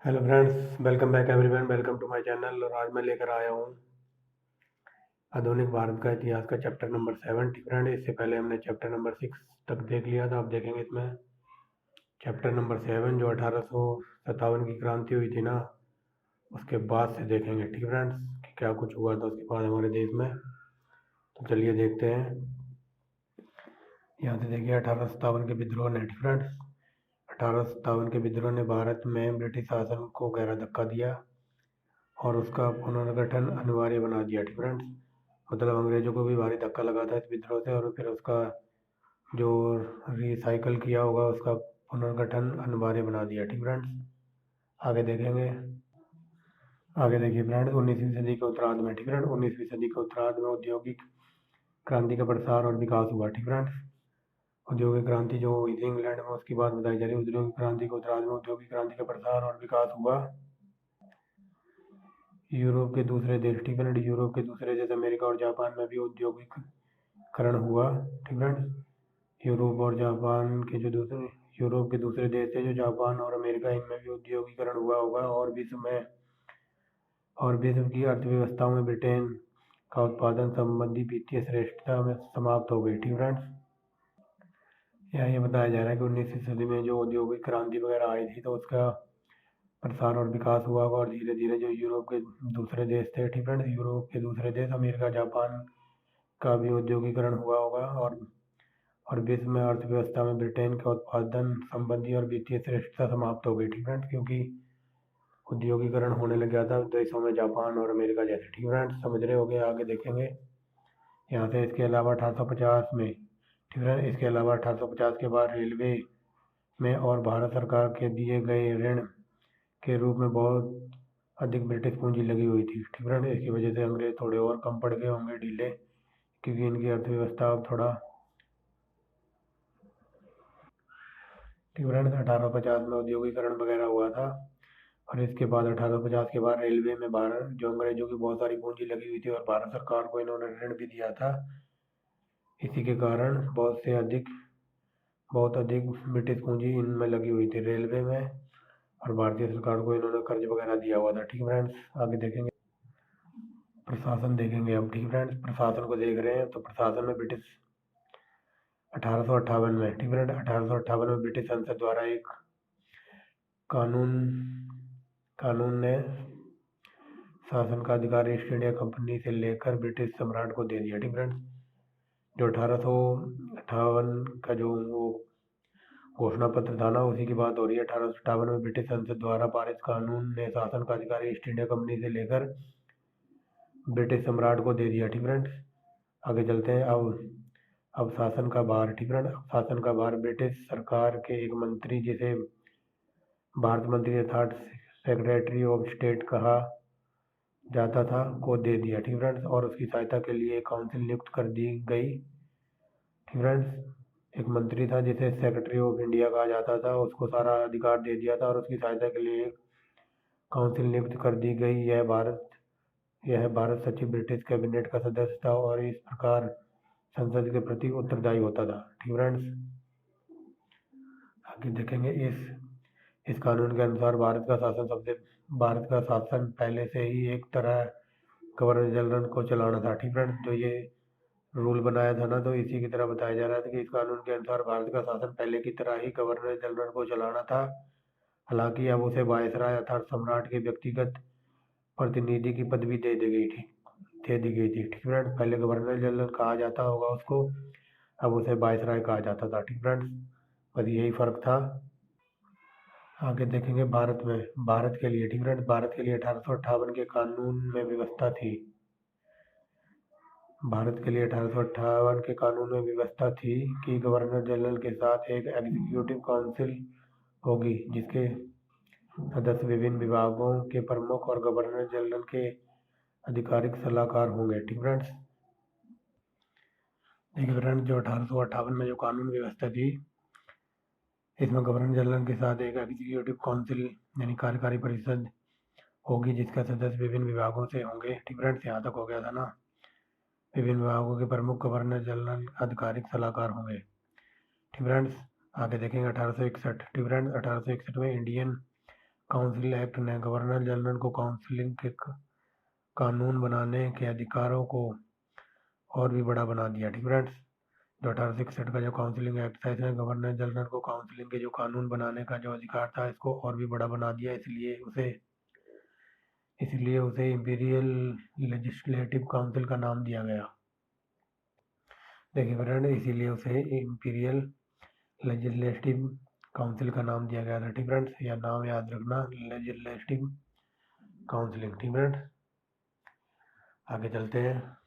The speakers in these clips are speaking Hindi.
Hello friends, welcome back everyone. Welcome to my channel. और आज मैं लेकर आया हूँ आधुनिक भारत का इतिहास का चैप्टर नंबर 7। फ्रेंड, इससे पहले हमने चैप्टर नंबर 6 तक देख लिया था। अब देखेंगे इसमें चैप्टर नंबर 7 जो 1857 की क्रांति हुई थी ना, उसके बाद से देखेंगे। ठीक फ्रेंड्स, कि क्या कुछ हुआ था उसके बाद हमारे देश में। तो चलिए देखते हैं। यहाँ से देखिए 1857 के विद्रोह ने। ठीक फ्रेंड्स, 1857 के विद्रोह ने भारत में ब्रिटिश शासन को गहरा धक्का दिया और उसका पुनर्गठन अनिवार्य बना दिया। ठीक फ्रेंड्स, मतलब अंग्रेजों को भी भारी धक्का लगा था इस विद्रोह से, और फिर उसका जो रिसाइकल किया होगा उसका पुनर्गठन अनिवार्य बना दिया। ठीक फ्रेंड्स, आगे देखेंगे। आगे देखिए फ्रेंड्स, 19वीं सदी के उत्तरार्ध में। ठीक फ्रेंड, 19वीं सदी के उत्तरार्ध में औद्योगिक क्रांति का प्रसार और विकास हुआ। ठीक फ्रेंड्स, औद्योगिक क्रांति जो हुई थी इंग्लैंड में, उसकी बात बताई जा रही है। औद्योगिक क्रांति के उत्तरार्ध में औद्योगिक क्रांति का प्रसार और विकास हुआ। यूरोप के दूसरे देश। ठीक फ्रेंड, यूरोप के दूसरे देश अमेरिका और जापान में भी औद्योगिकरण हुआ। ठीक फ्रेंड्स, यूरोप और जापान के जो दूसरे यूरोप के दूसरे देश थे जो जापान और अमेरिका, इनमें भी औद्योगिकरण हुआ होगा। और विश्व की अर्थव्यवस्थाओं में ब्रिटेन का उत्पादन संबंधी वित्तीय श्रेष्ठता में समाप्त हो गई। ठीक फ्रेंड्स, यहाँ ये बताया जा रहा है कि 19वीं सदी में जो औद्योगिक क्रांति वगैरह आई थी तो उसका प्रसार और विकास हुआ होगा। और धीरे धीरे जो यूरोप के दूसरे देश थे, ठीक फ्रेंड्स, यूरोप के दूसरे देश अमेरिका जापान का भी औद्योगिकरण हुआ होगा। और विश्व में अर्थव्यवस्था में ब्रिटेन का उत्पादन संबंधी और वित्तीय श्रेष्ठता समाप्त हो गई। ठीक फ्रेंड्स, क्योंकि औद्योगिकरण होने लग गया था देशों में जापान और अमेरिका जैसे। ठीक फ्रेंड्स, समझ रहे हो गए। आगे देखेंगे यहाँ से। इसके अलावा 1850 में, ठीक है, इसके अलावा 1850 के बाद रेलवे में और भारत सरकार के दिए गए ऋण के रूप में बहुत अधिक ब्रिटिश पूंजी लगी हुई थी। ठीक है, इसकी वजह से अंग्रेज थोड़े और कम पड़ गए होंगे ढीले, क्योंकि इनकी अर्थव्यवस्था अब थोड़ा। ठीक है, 1850 में औद्योगिकरण वगैरह हुआ था। और इसके बाद 1850 के बाद रेलवे में भारत जो अंग्रेजों की बहुत सारी पूंजी लगी हुई थी और भारत सरकार को इन्होंने ऋण भी दिया था। इसी के कारण बहुत अधिक ब्रिटिश पूंजी इनमें लगी हुई थी रेलवे में, और भारतीय सरकार को इन्होंने कर्ज वगैरह दिया हुआ था। ठीक है फ्रेंड्स, आगे देखेंगे। प्रशासन देखेंगे अब। ठीक है फ्रेंड्स, प्रशासन को देख रहे हैं तो प्रशासन में ब्रिटिश 1858 में, ठीक है, 1858 में ब्रिटिश संसद द्वारा एक कानून कानून ने शासन का अधिकार ईस्ट इंडिया कंपनी से लेकर ब्रिटिश सम्राट को दे दिया। ठीक फ्रेंड्स, जो 1858 का जो वो घोषणा पत्र था ना, उसी की बात हो रही है। 1858 में ब्रिटिश संसद द्वारा पारित कानून ने शासन का अधिकार ईस्ट इंडिया कंपनी से लेकर ब्रिटिश सम्राट को दे दिया। ठीक फ्रेंड्स, आगे चलते हैं। अब शासन का भार। ठीक फ्रेंड, शासन का भार ब्रिटिश सरकार के एक मंत्री, जिसे भारत मंत्री अर्थात सेक्रेटरी ऑफ स्टेट कहा जाता था, को दे दिया। ठीक फ्रेंड्स, और उसकी सहायता के लिए एक काउंसिल नियुक्त कर दी गई। ठीक फ्रेंड्स, एक मंत्री था जिसे सेक्रेटरी ऑफ इंडिया कहा जाता था, उसको सारा अधिकार दे दिया था और उसकी सहायता के लिए एक काउंसिल नियुक्त कर दी गई। यह भारत सचिव ब्रिटिश कैबिनेट का सदस्य था और इस प्रकार संसद के प्रति उत्तरदायी होता था। ठीक फ्रेंड्स, आगे देखेंगे। इस कानून के अनुसार भारत का शासन पहले से ही एक तरह गवर्नर जनरल को चलाना था। ठीक फ्रेंड्स, जो ये रूल बनाया था ना, तो इसी की तरह बताया जा रहा था कि इस कानून के अनुसार भारत का शासन पहले की तरह ही गवर्नर जनरल को चलाना था। हालांकि अब उसे वायसराय अर्थात सम्राट के व्यक्तिगत प्रतिनिधि की पदवी दे दी गई थी। ठीक फ्रेंड्स, पहले गवर्नर जनरल कहा जाता होगा उसको, अब उसे वायसराय कहा जाता था। ठीक फ्रेंड्स, बस यही फर्क था। आगे देखेंगे भारत के लिए। ठीक फ्रेंड्स, भारत के लिए 1858 के कानून में व्यवस्था थी। भारत के लिए 1858 के कानून में व्यवस्था थी कि गवर्नर जनरल के साथ एक एग्जीक्यूटिव काउंसिल होगी, जिसके सदस्य विभिन्न विभागों के प्रमुख और गवर्नर जनरल के आधिकारिक सलाहकार होंगे। ठीक फ्रेंड्स, देखिए फ्रेंड्स, जो 1858 में जो कानून व्यवस्था थी, इसमें गवर्नर जनरल के साथ एक एग्जीक्यूटिव काउंसिल यानी कार्यकारी परिषद होगी, जिसका सदस्य विभिन्न विभागों से होंगे। ठीक फ्रेंड्स, यहाँ तक हो गया था ना। विभिन्न विभागों के प्रमुख गवर्नर जनरल आधिकारिक सलाहकार होंगे। ठीक फ्रेंड्स, आगे देखेंगे 1861। ठीक फ्रेंड्स, 1861 में इंडियन काउंसिल एक्ट ने गवर्नर जनरल को काउंसिलिंग के कानून बनाने के अधिकारों को और भी बड़ा बना दिया। ठीक फ्रेंड्स, जो 1861 का जो काउंसिलिंग एक्ट था, इसने गवर्नर जनरल को काउंसिलिंग के जो कानून बनाने का जो अधिकार था, इसको और भी बड़ा बना दिया। इसलिए उसे इंपीरियल लेजिस्लेटिव काउंसिल का नाम दिया गया। देखिए फ्रेंड, इसीलिए उसे इंपीरियल लेजिस्लेटिव काउंसिल का नाम दिया गया था। ठीक फ्रेंड्स, यह नाम याद रखना, लेजिस्लेटिव काउंसिलिंग। ठीक फ्रेंड्स, आगे चलते हैं।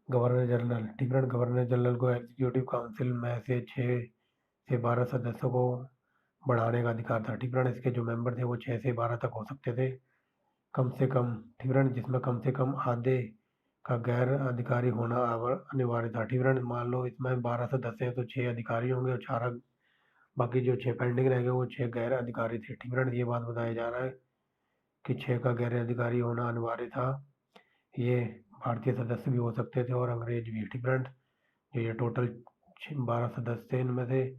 Governor general. ठीक फ्रेंड, गवर्नर जनरल को एग्जीक्यूटिव काउंसिल में से 6 से 12 सदस्यों को बढ़ाने का अधिकार था। ठीक फ्रेंड, इसके जो मेंबर थे वो 6 से 12 तक हो सकते थे, कम से कम। ठीक फ्रेंड, जिसमें कम से कम आधे का गैर अधिकारी होना अनिवार्य था। ठीक फ्रेंड, मान लो इसमें 12 सदस्य हैं तो 6 अधिकारी होंगे और 4 बाकी जो 6 पेंडिंग रह गए वो 6 गैर अधिकारी थे। ठीक फ्रेंड, ये बात बताया जा रहा है कि 6 का गैर अधिकारी होना अनिवार्य था। ये भारतीय सदस्य भी हो सकते थे और अंग्रेज भी। ठीक फ्रेंड, जो ये टोटल 12 सदस्य थे, इनमें से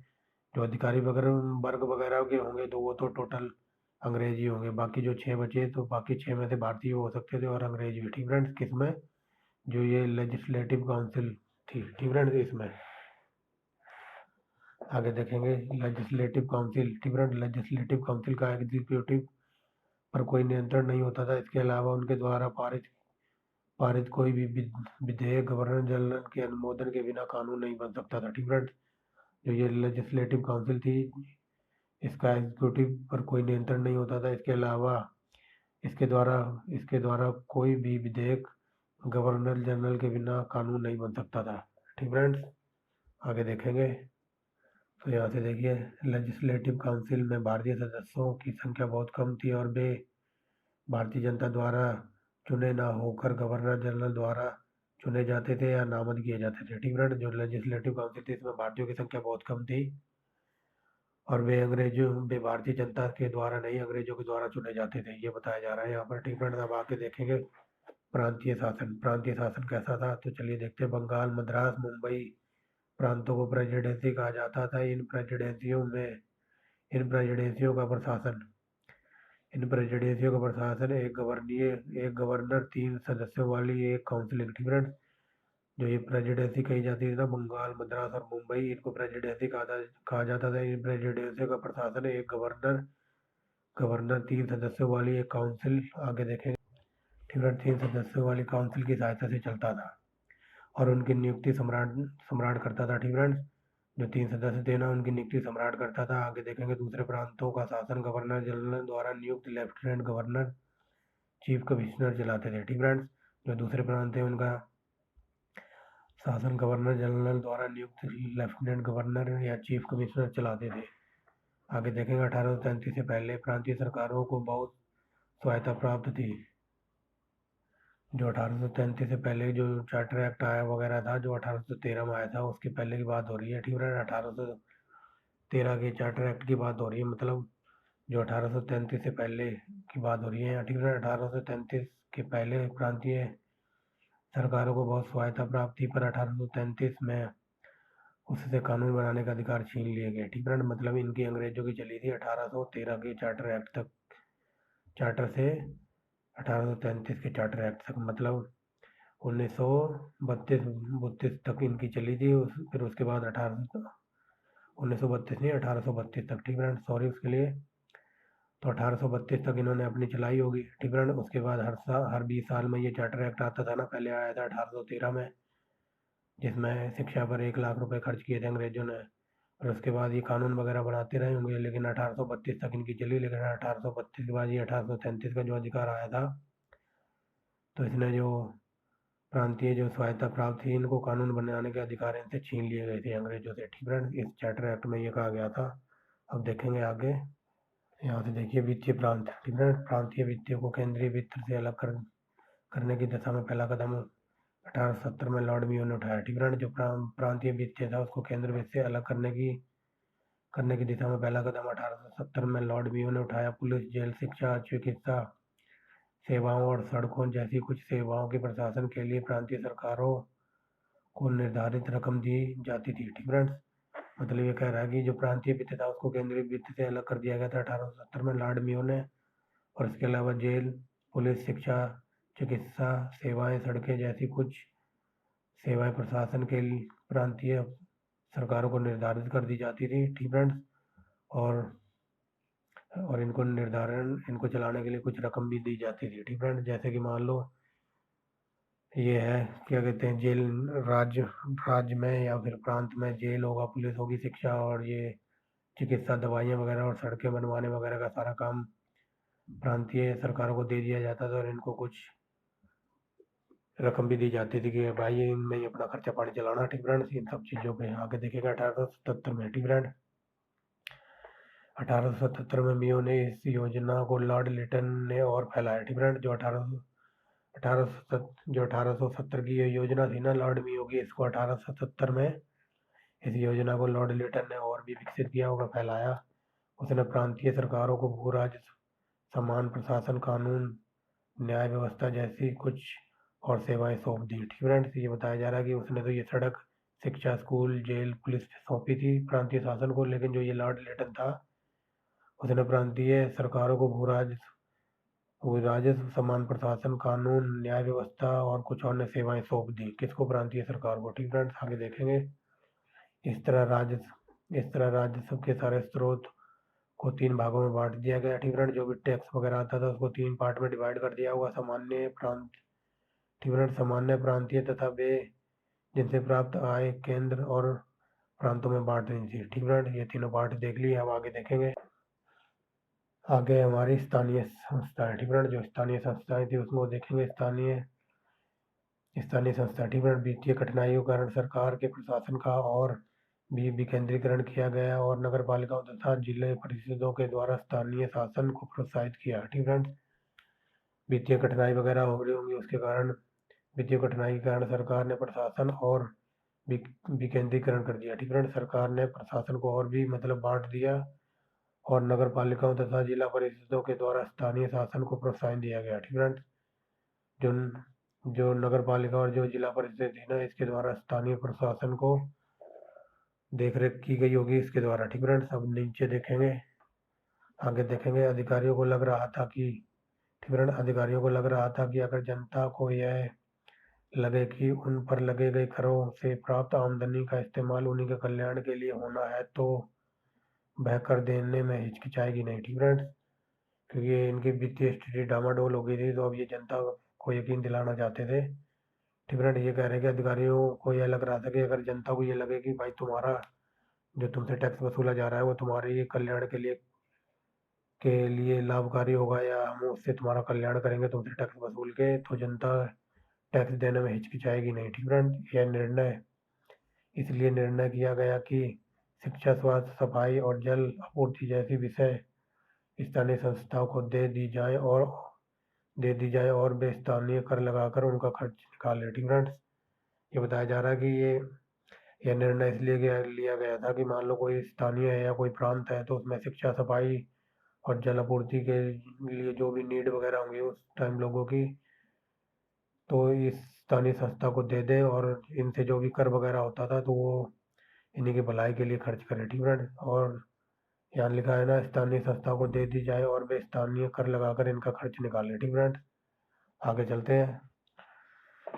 जो अधिकारी वगैरह वर्ग वगैरह के होंगे तो वो तो टोटल अंग्रेज ही होंगे। बाकी जो 6 बचे तो बाकी 6 में से भारतीय हो सकते थे और अंग्रेज भी। ठीक फ्रेंड्स, किसमें, जो ये लेजिस्लेटिव काउंसिल थी। ठीक फ्रेंड्स, इसमें आगे देखेंगे लेजिस्लेटिव काउंसिल। ठीक फ्रेंड, लेजिस्लेटिव काउंसिल का एग्जीक्यूटिव पर कोई नियंत्रण नहीं होता था। इसके अलावा उनके द्वारा पारित कोई भी विधेयक गवर्नर जनरल के अनुमोदन के बिना कानून नहीं बन सकता था। ठीक फ्रेंड्स, जो ये लेजिस्लेटिव काउंसिल थी, इसका एग्जीक्यूटिव पर कोई नियंत्रण नहीं होता था। इसके अलावा इसके द्वारा कोई भी विधेयक गवर्नर जनरल के बिना कानून नहीं बन सकता था। ठीक फ्रेंड्स, आगे देखेंगे। तो यहाँ से देखिए, लेजिस्लेटिव काउंसिल में भारतीय सदस्यों की संख्या बहुत कम थी और वे भारतीय जनता द्वारा चुने न होकर गवर्नर जनरल द्वारा चुने जाते थे या नामजद किए जाते थे। ठीक फ्रेंड, जो लेजिस्लेटिव काउंसिल थी, इसमें भारतीयों की संख्या बहुत कम थी और वे भारतीय जनता के द्वारा नहीं, अंग्रेजों के द्वारा चुने जाते थे, ये बताया जा रहा है यहाँ पर। ठीक फ्रेंड, अब आगे देखेंगे प्रांतीय शासन। प्रांतीय शासन कैसा था, तो चलिए देखते हैं। बंगाल, मद्रास, मुंबई प्रांतों को प्रेसिडेंसी कहा जाता था। इन प्रेसिडेंसियों का प्रशासन एक गवर्नर, 3 सदस्यों वाली एक काउंसिल। ठीक फ्रेंड्स, जो ये प्रेसिडेंसी कही जाती थी ना, बंगाल, मद्रास और मुंबई, इनको प्रेसिडेंसी कहा जाता था। इन प्रेसिडेंसियों का प्रशासन एक गवर्नर 3 सदस्यों वाली एक काउंसिल, आगे देखेंगे। ठीक है, 3 सदस्यों वाली काउंसिल की सहायता से चलता था और उनकी नियुक्ति सम्राट करता था। ठीक फ्रेंड्स, जो 3 सदस्य थे ना, उनकी नियुक्ति सम्राट करता था। आगे देखेंगे, दूसरे प्रांतों का शासन गवर्नर जनरल द्वारा नियुक्त लेफ्टिनेंट गवर्नर, चीफ कमिश्नर चलाते थे। ठीक फ्रेंड्स, जो दूसरे प्रांत थे उनका शासन गवर्नर जनरल द्वारा नियुक्त लेफ्टिनेंट गवर्नर या चीफ कमिश्नर चलाते थे। आगे देखेंगे, 1833 से पहले प्रांतीय सरकारों को बहुत स्वायत्ता प्राप्त थी। जो 1833 से पहले जो चार्टर एक्ट आया वगैरह था, जो 1813 में आया था, उसके पहले की बात हो रही है। ठीक है, 1813 के चार्टर एक्ट की बात हो रही है, मतलब जो 1833 से पहले की बात हो रही है। ठीक है, 1833 के पहले प्रांतीय सरकारों को बहुत स्वायत्ता प्राप्त थी, पर 1833 में उससे कानून बनाने का अधिकार छीन लिए गए। ठीक है, मतलब इनकी अंग्रेजों की चली थी 1813 के चार्टर एक्ट तक, चार्टर से 1833 के चार्टर एक्ट तक, मतलब 1932 तक इनकी चली थी। फिर उसके बाद 1932 नहीं, 1832 तक। ठीक है, सॉरी उसके लिए। तो 1832 तक इन्होंने अपनी चलाई होगी। ठीक है, उसके बाद हर 20 साल में ये चार्टर एक्ट आता था ना। पहले आया था 1813 में, जिसमें शिक्षा पर 1 लाख रुपए खर्च किए थे अंग्रेजों ने। और उसके बाद ये कानून वगैरह बनाते रहे होंगे, लेकिन 1832 तक इनकी चली। लेकिन 1832 के बाद ये 1833 का जो अधिकार आया था, तो इसने जो प्रांतीय जो स्वायत्ता प्राप्त थी, इनको कानून बनाने के अधिकार इनसे छीन लिए गए थे अंग्रेजों से। ठीक है, इस चार्टर एक्ट में ये कहा गया था। अब देखेंगे आगे। यहाँ से देखिए, वित्तीय प्रांत। ठीक है, प्रांतीय वित्त को केंद्रीय वित्त से अलग करने की दिशा में पहला कदम 1870 में लॉर्ड मेयो ने उठाया। ठीक है, जो प्रांतीय वित्त था उसको केंद्र वित्त से अलग करने की दिशा में पहला कदम 1870 में लॉर्ड मेयो ने उठाया। पुलिस, जेल, शिक्षा, चिकित्सा सेवाओं और सड़कों जैसी कुछ सेवाओं के प्रशासन के लिए प्रांतीय सरकारों को निर्धारित रकम दी जाती थी। ठीक फ्रेंड्स, मतलब ये कह रहा है कि जो प्रांतीय वित्त था उसको केंद्रीय वित्त से अलग कर दिया गया था 1870 में लॉर्ड मेयो ने। और इसके अलावा जेल, पुलिस, शिक्षा, चिकित्सा सेवाएं, सड़कें जैसी कुछ सेवाएं प्रशासन के प्रांतीय सरकारों को निर्धारित कर दी जाती थी। ठीक फ्रेंड्स, और इनको चलाने के लिए कुछ रकम भी दी जाती थी। ठीक फ्रेंड्स, जैसे कि मान लो ये है, क्या कहते हैं, जेल राज्य में या फिर प्रांत में जेल होगा, पुलिस होगी, शिक्षा और ये चिकित्सा, दवाइयाँ वगैरह और सड़कें बनवाने वगैरह का सारा काम प्रांतीय सरकारों को दे दिया जाता था। और इनको कुछ रकम भी दी जाती थी कि भाई इनमें ही अपना खर्चा पानी चलाना। ठीक फ्रेंड्स, इन सब चीज़ों पे आगे देखेगा 1877 में। ठीक फ्रेंड, 1877 में मियो ने इस योजना को लॉर्ड लिटन ने और फैलाया। ठीक फ्रेंड, जो 1870 की ये योजना थी ना लॉर्ड मियो की, इसको 1877 में इस योजना को लॉर्ड लिटन ने और भी विकसित किया होगा, फैलाया। उसने प्रांतीय सरकारों को भू राजस्व, समान प्रशासन, कानून, न्याय व्यवस्था जैसी कुछ और सेवाएं सौंप दी। ठीक फ्रेंड्स, ये बताया जा रहा है कि उसने तो ये सड़क, शिक्षा, स्कूल, जेल, पुलिस सौंपी थी प्रांतीय शासन को, लेकिन जो ये लॉर्ड लिटन था उसने प्रांतीय सरकारों को भू राजस्व, समान प्रशासन, कानून, न्याय व्यवस्था और कुछ अन्य सेवाएं सौंप दी। किसको? प्रांतीय सरकार को। ठीक फ्रेंड्स, आगे देखेंगे। इस तरह राजस्व के सारे स्रोत को 3 भागों में बांट दिया गया। ठीक फ्रेंड, जो भी टैक्स वगैरह आता था उसको 3 पार्ट में डिवाइड कर दिया हुआ। सामान्य, प्रांतीय तथा वे जिनसे प्राप्त आय केंद्र और प्रांतों में बांट दी थी। ठीक फ्रेंड, ये तीनों पार्ट देख लिए। अब आगे देखेंगे। आगे हमारी स्थानीय संस्थाएं। ठीक फ्रेंड, जो स्थानीय संस्थाएं थी उसको देखेंगे। स्थानीय संस्था। ठीक फ्रेंड, वित्तीय कठिनाइयों के कारण सरकार के प्रशासन का और भी विकेंद्रीकरण किया गया और नगर पालिकाओं तथा जिले परिषदों के द्वारा स्थानीय शासन को प्रोत्साहित किया। ठीक फ्रेंड, वित्तीय कठिनाई वगैरह हो रही होंगी, उसके कारण वित्तीय कठिनाई के कारण सरकार ने प्रशासन और विकेंद्रीकरण कर दिया। ठीक फ्रेंड, सरकार ने प्रशासन को और भी मतलब बांट दिया और नगर पालिकाओं तथा जिला परिषदों के द्वारा स्थानीय शासन को प्रोत्साहन दिया गया। ठीक फ्रेंड, जो नगर पालिका और जो जिला परिषद थी ना, इसके द्वारा स्थानीय प्रशासन को देख रेख की गई होगी इसके द्वारा। ठीक फ्रेंड्स, अब नीचे देखेंगे। आगे देखेंगे। अधिकारियों को लग रहा था कि अगर जनता को यह लगे कि उन पर लगे गए करों से प्राप्त आमदनी का इस्तेमाल उन्हीं के कल्याण के लिए होना है तो वह कर देने में हिचकिचाएगी नहीं। ठीक फ्रेंड्स, क्योंकि इनकी वित्तीय स्थिति डामाडोल हो गई थी, तो अब ये जनता को यकीन दिलाना चाहते थे। ठीक फ्रेंड, ये कह रहे हैं कि अधिकारियों को यह लग रहा था कि अगर जनता को ये लगे कि भाई तुम्हारा जो तुमसे टैक्स वसूला जा रहा है वो तुम्हारे कल्याण के लिए लाभकारी होगा, या हम उससे तुम्हारा कल्याण करेंगे तुमसे टैक्स वसूल के, तो जनता टैक्स देने में हिचकिचाएगी नहीं। ठीक फ्रेंड, इसलिए निर्णय किया गया कि शिक्षा, स्वास्थ्य, सफाई और जल आपूर्ति जैसी विषय स्थानीय संस्थाओं को दे दी जाए और वे स्थानीय कर लगाकर उनका खर्च निकाले। ठीक फ्रेंड्स, ये बताया जा रहा है कि यह निर्णय इसलिए लिया गया था कि मान लो कोई स्थानीय है या कोई प्रांत है, तो उसमें शिक्षा, सफाई और जल आपूर्ति के लिए जो भी नीड वगैरह होंगी उस टाइम लोगों की, तो इस स्थानीय संस्था को दे दे और इनसे जो भी कर वगैरह होता था तो वो इन्हीं की भलाई के लिए खर्च करें। ठीक फ्रेंड, और यहाँ लिखा है ना, स्थानीय संस्था को दे दी जाए और वे स्थानीय कर लगाकर इनका खर्च निकालें। ठीक फ्रेंड, आगे चलते हैं।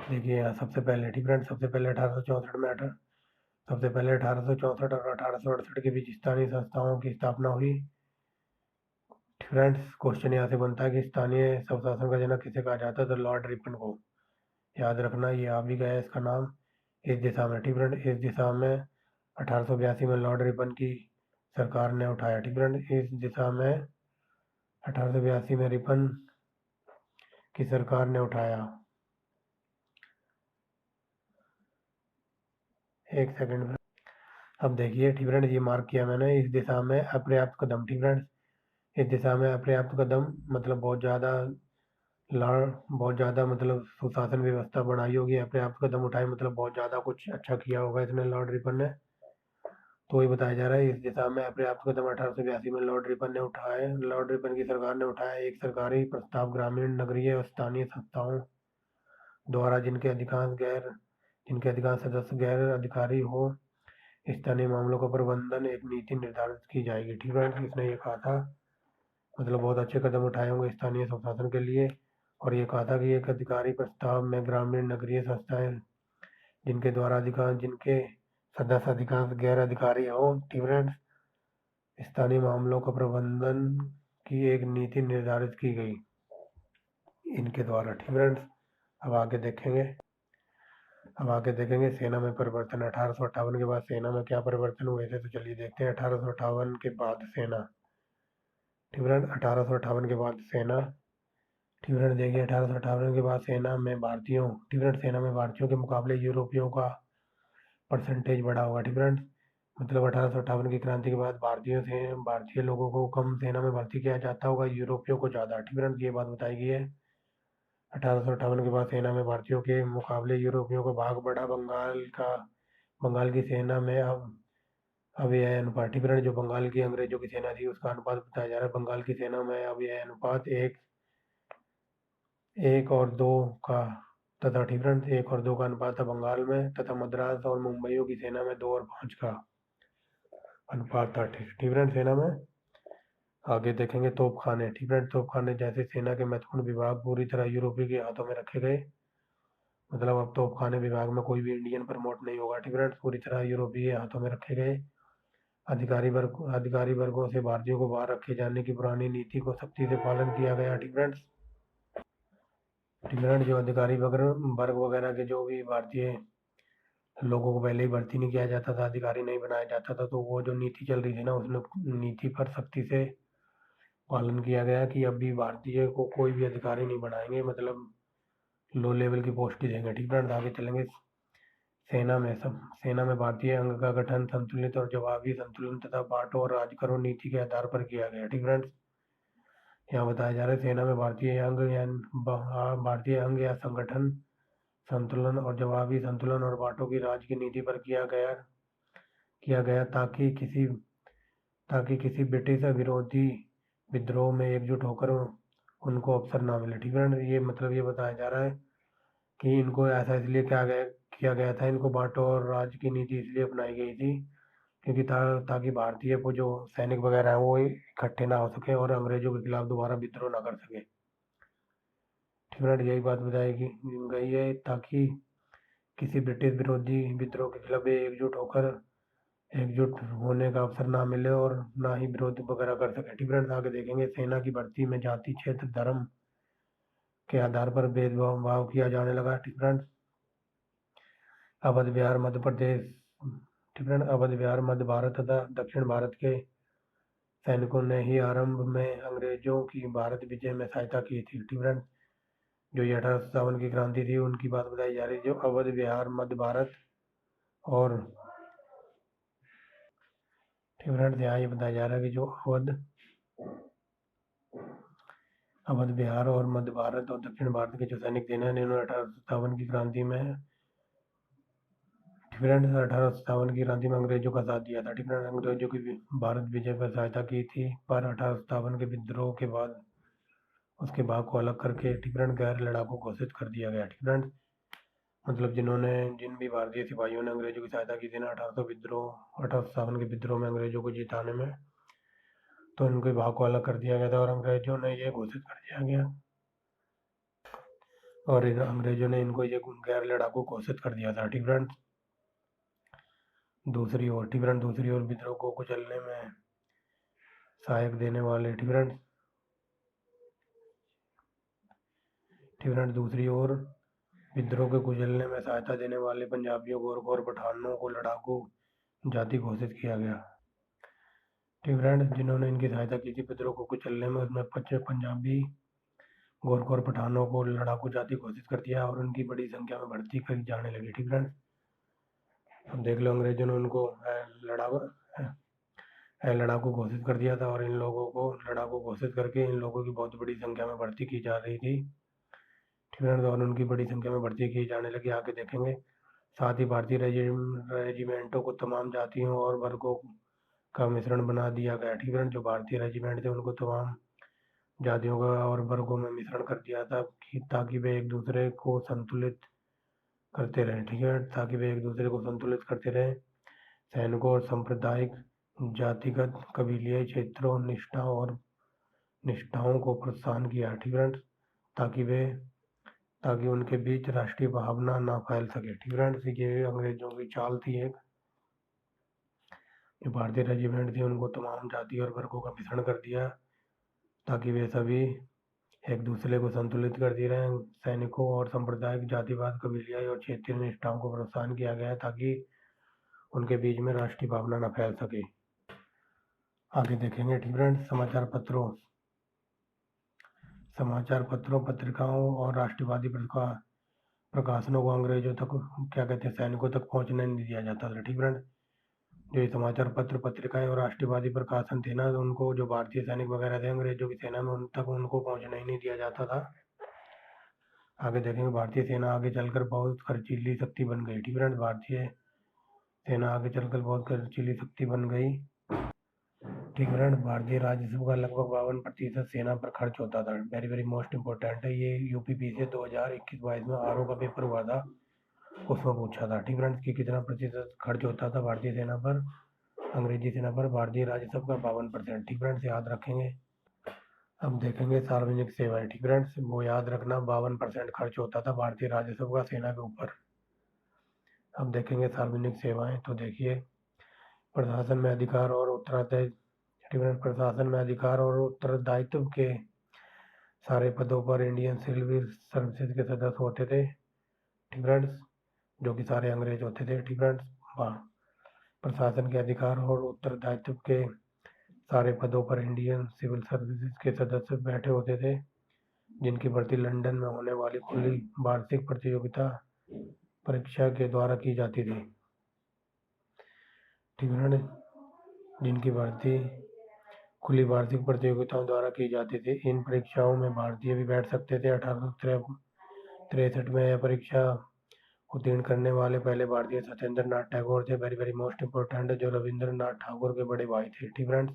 देखिए यहाँ सबसे पहले 1864 में सबसे पहले 1864 और 1868 के बीच स्थानीय संस्थाओं की स्थापना हुई। फ्रेंड्स, क्वेश्चन यहाँ से बनता है कि स्थानीय स्वशासन का जनक किसे कहा जाता है, तो लॉर्ड रिपन को। याद रखना, ये आ भी गया इसका नाम इस दिशा में। ठीक फ्रेंड, इस दिशा में 1882 में लॉर्ड रिपन की सरकार ने उठाया। ठीक फ्रेंड, इस दिशा में 1882 में रिपन की सरकार ने उठाया। एक सेकंड, अब देखिए। ठीक फ्रेंड, ये मार्क किया मैंने, इस दिशा में अपर्याप्त कदम। ठीक फ्रेंड, इस दिशा में अपर्याप्त कदम मतलब बहुत ज़्यादा मतलब सुशासन व्यवस्था बनाई होगी। अपर्याप्त कदम उठाए मतलब बहुत ज़्यादा कुछ अच्छा किया होगा इसने, लॉर्ड रिपन ने। तो ये बताया जा रहा है इस दिशा में अपर्याप्त कदम 1882 में लॉर्ड रिपन की सरकार ने उठाया। एक सरकारी प्रस्ताव ग्रामीण, नगरीय और स्थानीय संस्थाओं द्वारा जिनके अधिकांश सदस्य गैर अधिकारी हो, स्थानीय मामलों का प्रबंधन एक नीति निर्धारित की जाएगी। ठीक है, इसने ये कहा था, मतलब बहुत अच्छे कदम उठाए होंगे स्थानीय स्वशासन के लिए। और ये कहा था कि एक अधिकारी प्रस्ताव में ग्रामीण नगरीय संस्थाएं जिनके सदस्य अधिकांश गैर अधिकारी हो, स्थानीय मामलों का प्रबंधन की एक नीति निर्धारित की गई इनके द्वारा। ठीक फ्रेंड्स, अब आगे देखेंगे सेना में परिवर्तन। 1858 के बाद सेना में क्या परिवर्तन हुए थे, तो चलिए देखते हैं। 1858 के बाद सेना। ठीक फ्रेंड, 1858 के बाद सेना। ठीक फ्रेंड, देखिए 1858 के बाद सेना में भारतीयों के मुकाबले यूरोपियों का परसेंटेज बढ़ा होगा। ठीक फ्रेंड, मतलब 1858 की क्रांति के बाद भारतीय लोगों को कम सेना में भर्ती किया जाता होगा, यूरोपियों को ज़्यादा। ठीक फ्रेंड, ये बात बताई गई है। 1858 के बाद सेना में भारतीयों के मुकाबले यूरोपियों का भाग बढ़ा। बंगाल की सेना में अब यह अनुपात, ठीक है, जो बंगाल की अंग्रेजों की सेना थी उसका अनुपात बताया जा रहा है। बंगाल की सेना में अब यह अनुपात एक और दो का तथा ठीक है, 1 और 2 का अनुपात था बंगाल में, तथा मद्रास और मुंबईयों की सेना में 2 और 5 का अनुपात था। ठीक है, सेना में। आगे देखेंगे तोपखाने। ठीक है, तोपखाने जैसे सेना के महत्वपूर्ण विभाग पूरी तरह यूरोपीय के हाथों में रखे गए। मतलब अब तोपखाने विभाग में कोई भी इंडियन प्रमोट नहीं होगा। ठीक है, पूरी तरह यूरोपीय हाथों में रखे गए। अधिकारी वर्गों से भारतीयों को बाहर रखे जाने की पुरानी नीति को सख्ती से पालन किया गया। ठीक है, जो अधिकारी वर्ग वगैरह के जो भी भारतीय लोगों को पहले ही भर्ती नहीं किया जाता था, अधिकारी नहीं बनाया जाता था, तो वो जो नीति चल रही थी ना, उसने नीति पर सख्ती से पालन किया गया कि अब भी भारतीय को कोई भी अधिकारी नहीं बनाएंगे, मतलब लो लेवल की पोस्ट ही देंगे। ठीक है, आगे चलेंगे। सेना में भारतीय अंग का गठन संतुलित और जवाबी संतुलन तथा बांटो और राज करो नीति के आधार पर किया गया। ठीक फ्रेंड्स, यहाँ बताया जा रहा है सेना में भारतीय अंग या संगठन संतुलन और जवाबी संतुलन और बांटो की राज की नीति पर किया गया ताकि किसी ब्रिटिश विरोधी विद्रोह में एकजुट होकर उनको अवसर ना मिले। ठीक है, ये मतलब ये बताया जा रहा है कि इनको ऐसा इसलिए किया गया था, इनको बांटो और राज की नीति इसलिए अपनाई गई थी क्योंकि ताकि भारतीय को जो सैनिक वगैरह हैं वो इकट्ठे ना हो सके और अंग्रेजों के खिलाफ दोबारा विद्रोह ना कर सके। ठीक है, यही बात बताई गई है ताकि किसी ब्रिटिश विरोधी विद्रोह के खिलाफ एकजुट होने का अवसर ना मिले और ना ही विरोध वगैरह कर सके। ठीक है, आगे देखेंगे सेना की भर्ती में जाति, क्षेत्र, धर्म के आधार पर भेदभाव किया जाने लगा। ठीक है, अवध बिहार मध्य प्रदेश, ठीक है, अवध बिहार मध्य भारत तथा दक्षिण भारत के सैनिकों ने ही आरंभ में अंग्रेजों की भारत विजय में सहायता की थी। ठीक है, जो ये 1857 की क्रांति थी उनकी बात बताई जा रही है। जो अवध बिहार मध्य भारत और ठीक है, यहाँ ये बताया जा रहा है कि जो अवध बिहार और मध्य भारत और दक्षिण भारत के जो सैनिक थे ना, इन्होंने 1857 की क्रांति में 1857 की क्रांति में अंग्रेजों का साथ दिया था। ठीक है, अंग्रेजों की भारत विजय पर सहायता की थी, पर 1857 के विद्रोह के बाद उसके भाग को अलग करके ठीक है, गैर लड़ाकू घोषित कर दिया गया। ठीक है, मतलब जिन भी भारतीय सिपाहियों ने अंग्रेजों की सहायता की थी ना 1857 के विद्रोह में अंग्रेजों को जिताने में, तो इनके भाग को अलग कर दिया गया था और अंग्रेजों ने ये घोषित कर दिया गया और अंग्रेजों ने इनको ये गैर लड़ाकू घोषित कर दिया था। ठीक है, दूसरी ओर विद्रोह को कुचलने में सहायक देने वाले दूसरी ओर विद्रोह के कुचलने में सहायता देने वाले पंजाबियों, गोरखों और पठानों को लड़ाकू जाति घोषित किया गया। ठीक फ्रेंड, जिन्होंने इनकी सहायता की थी विद्रोह को कुचलने में, उसमें पंजाबी, गोरखों और पठानों को लड़ाकू जाति घोषित कर दिया और उनकी बड़ी संख्या में भर्ती करी जाने लगी। ठीक फ्रेंड, अब देख लो अंग्रेजों ने उनको लड़ाकू घोषित कर दिया था और इन लोगों को लड़ाकू घोषित करके इन लोगों की बहुत बड़ी संख्या में भर्ती की जा रही थी। ठीक है, और उनकी बड़ी संख्या में भर्ती की जाने लगी। आगे देखेंगे। साथ ही भारतीय रेजिमेंटों को तमाम जातियों और वर्गों का मिश्रण बना दिया गया। ठीक है, जो भारतीय रेजिमेंट थे उनको तमाम जातियों का और वर्गों में मिश्रण कर दिया था ताकि वे एक दूसरे को संतुलित करते रहें। ठीक है, ताकि वे एक दूसरे को संतुलित करते रहें। सैनिकों और सांप्रदायिक जातिगत कबीलियाई क्षेत्रों निष्ठाओं को प्रोत्साहन किया। ठीक फ्रेंड्स, ताकि उनके बीच राष्ट्रीय भावना ना फैल सके। ठीक फ्रेंड्स, ये अंग्रेजों की चाल थी एक। जो भारतीय रेजिमेंट थी उनको तमाम जाति और वर्गों का मिश्रण कर दिया ताकि वे सभी एक दूसरे को संतुलित करती रहे। सैनिकों और सांप्रदायिक जातिवाद कबीलियाई और क्षेत्रीय निष्ठाओं को प्रोत्साहन किया गया ताकि उनके बीच में राष्ट्रीय भावना न फैल सके। आगे देखेंगे। ठीक फ्रेंड्स, समाचार पत्रों पत्रिकाओं और राष्ट्रवादी प्रकाशनों को अंग्रेजों तक सैनिकों तक पहुंचने नहीं दिया जाता था। ठीक फ्रेंड्स, जो समाचार पत्र पत्रिकाएं और राष्ट्रवादी प्रकाशन थे ना, उनको जो भारतीय सैनिक वगैरह थे अंग्रेजों की सेना में, उन तक उनको पहुंचने ही नहीं दिया जाता था। आगे देखेंगे। भारतीय सेना आगे चलकर बहुत खर्चीली शक्ति बन गई। ठीक फ्रेंड्स, भारतीय सेना आगे चलकर बहुत खर्चीली शक्ति बन गई। ठीक फ्रेंड्स, भारतीय राजस्व का लगभग 52% सेना पर खर्च होता था। वेरी वेरी मोस्ट इम्पोर्टेंट है ये। यूपीपी से 2021-22 में आरओ का पेपर हुआ था, उसमें पूछा था। ठीक फ्रेंड्स, कि कितना प्रतिशत खर्च होता था भारतीय सेना पर, अंग्रेजी सेना पर भारतीय राजस्व का 52%। ठीक फ्रेंड्स, याद रखेंगे। अब देखेंगे सार्वजनिक सेवाएं। ठीक फ्रेंड्स, वो याद रखना 52% खर्च होता था भारतीय राजस्व का सेना के ऊपर। अब देखेंगे सार्वजनिक सेवाएं। तो देखिए, प्रशासन में अधिकार और उत्तरदायित्व के सारे पदों पर इंडियन सिविल सर्विसेज के सदस्य होते थे। ठीक फ्रेंड्स, जो कि सारे अंग्रेज होते थे। ठीक फ्रेंड्स, प्रशासन के अधिकार और उत्तरदायित्व के सारे पदों पर इंडियन सिविल सर्विसेज के सदस्य बैठे होते थे, जिनकी भर्ती लंदन में होने वाली खुली वार्षिक प्रतियोगिता परीक्षा के द्वारा की जाती थी। ठीक है, जिनकी भर्ती खुली वार्षिक प्रतियोगिताओं द्वारा की जाती थी। इन परीक्षाओं में भारतीय भी बैठ सकते थे। 1863 में यह परीक्षा उत्तीर्ण करने वाले पहले भारतीय सत्येंद्र नाथ टैगोर थे। वेरी वेरी मोस्ट इंपोर्टेंट, जो रविंद्रनाथ ठाकुर के बड़े भाई थे। ठीक फ्रेंड्स,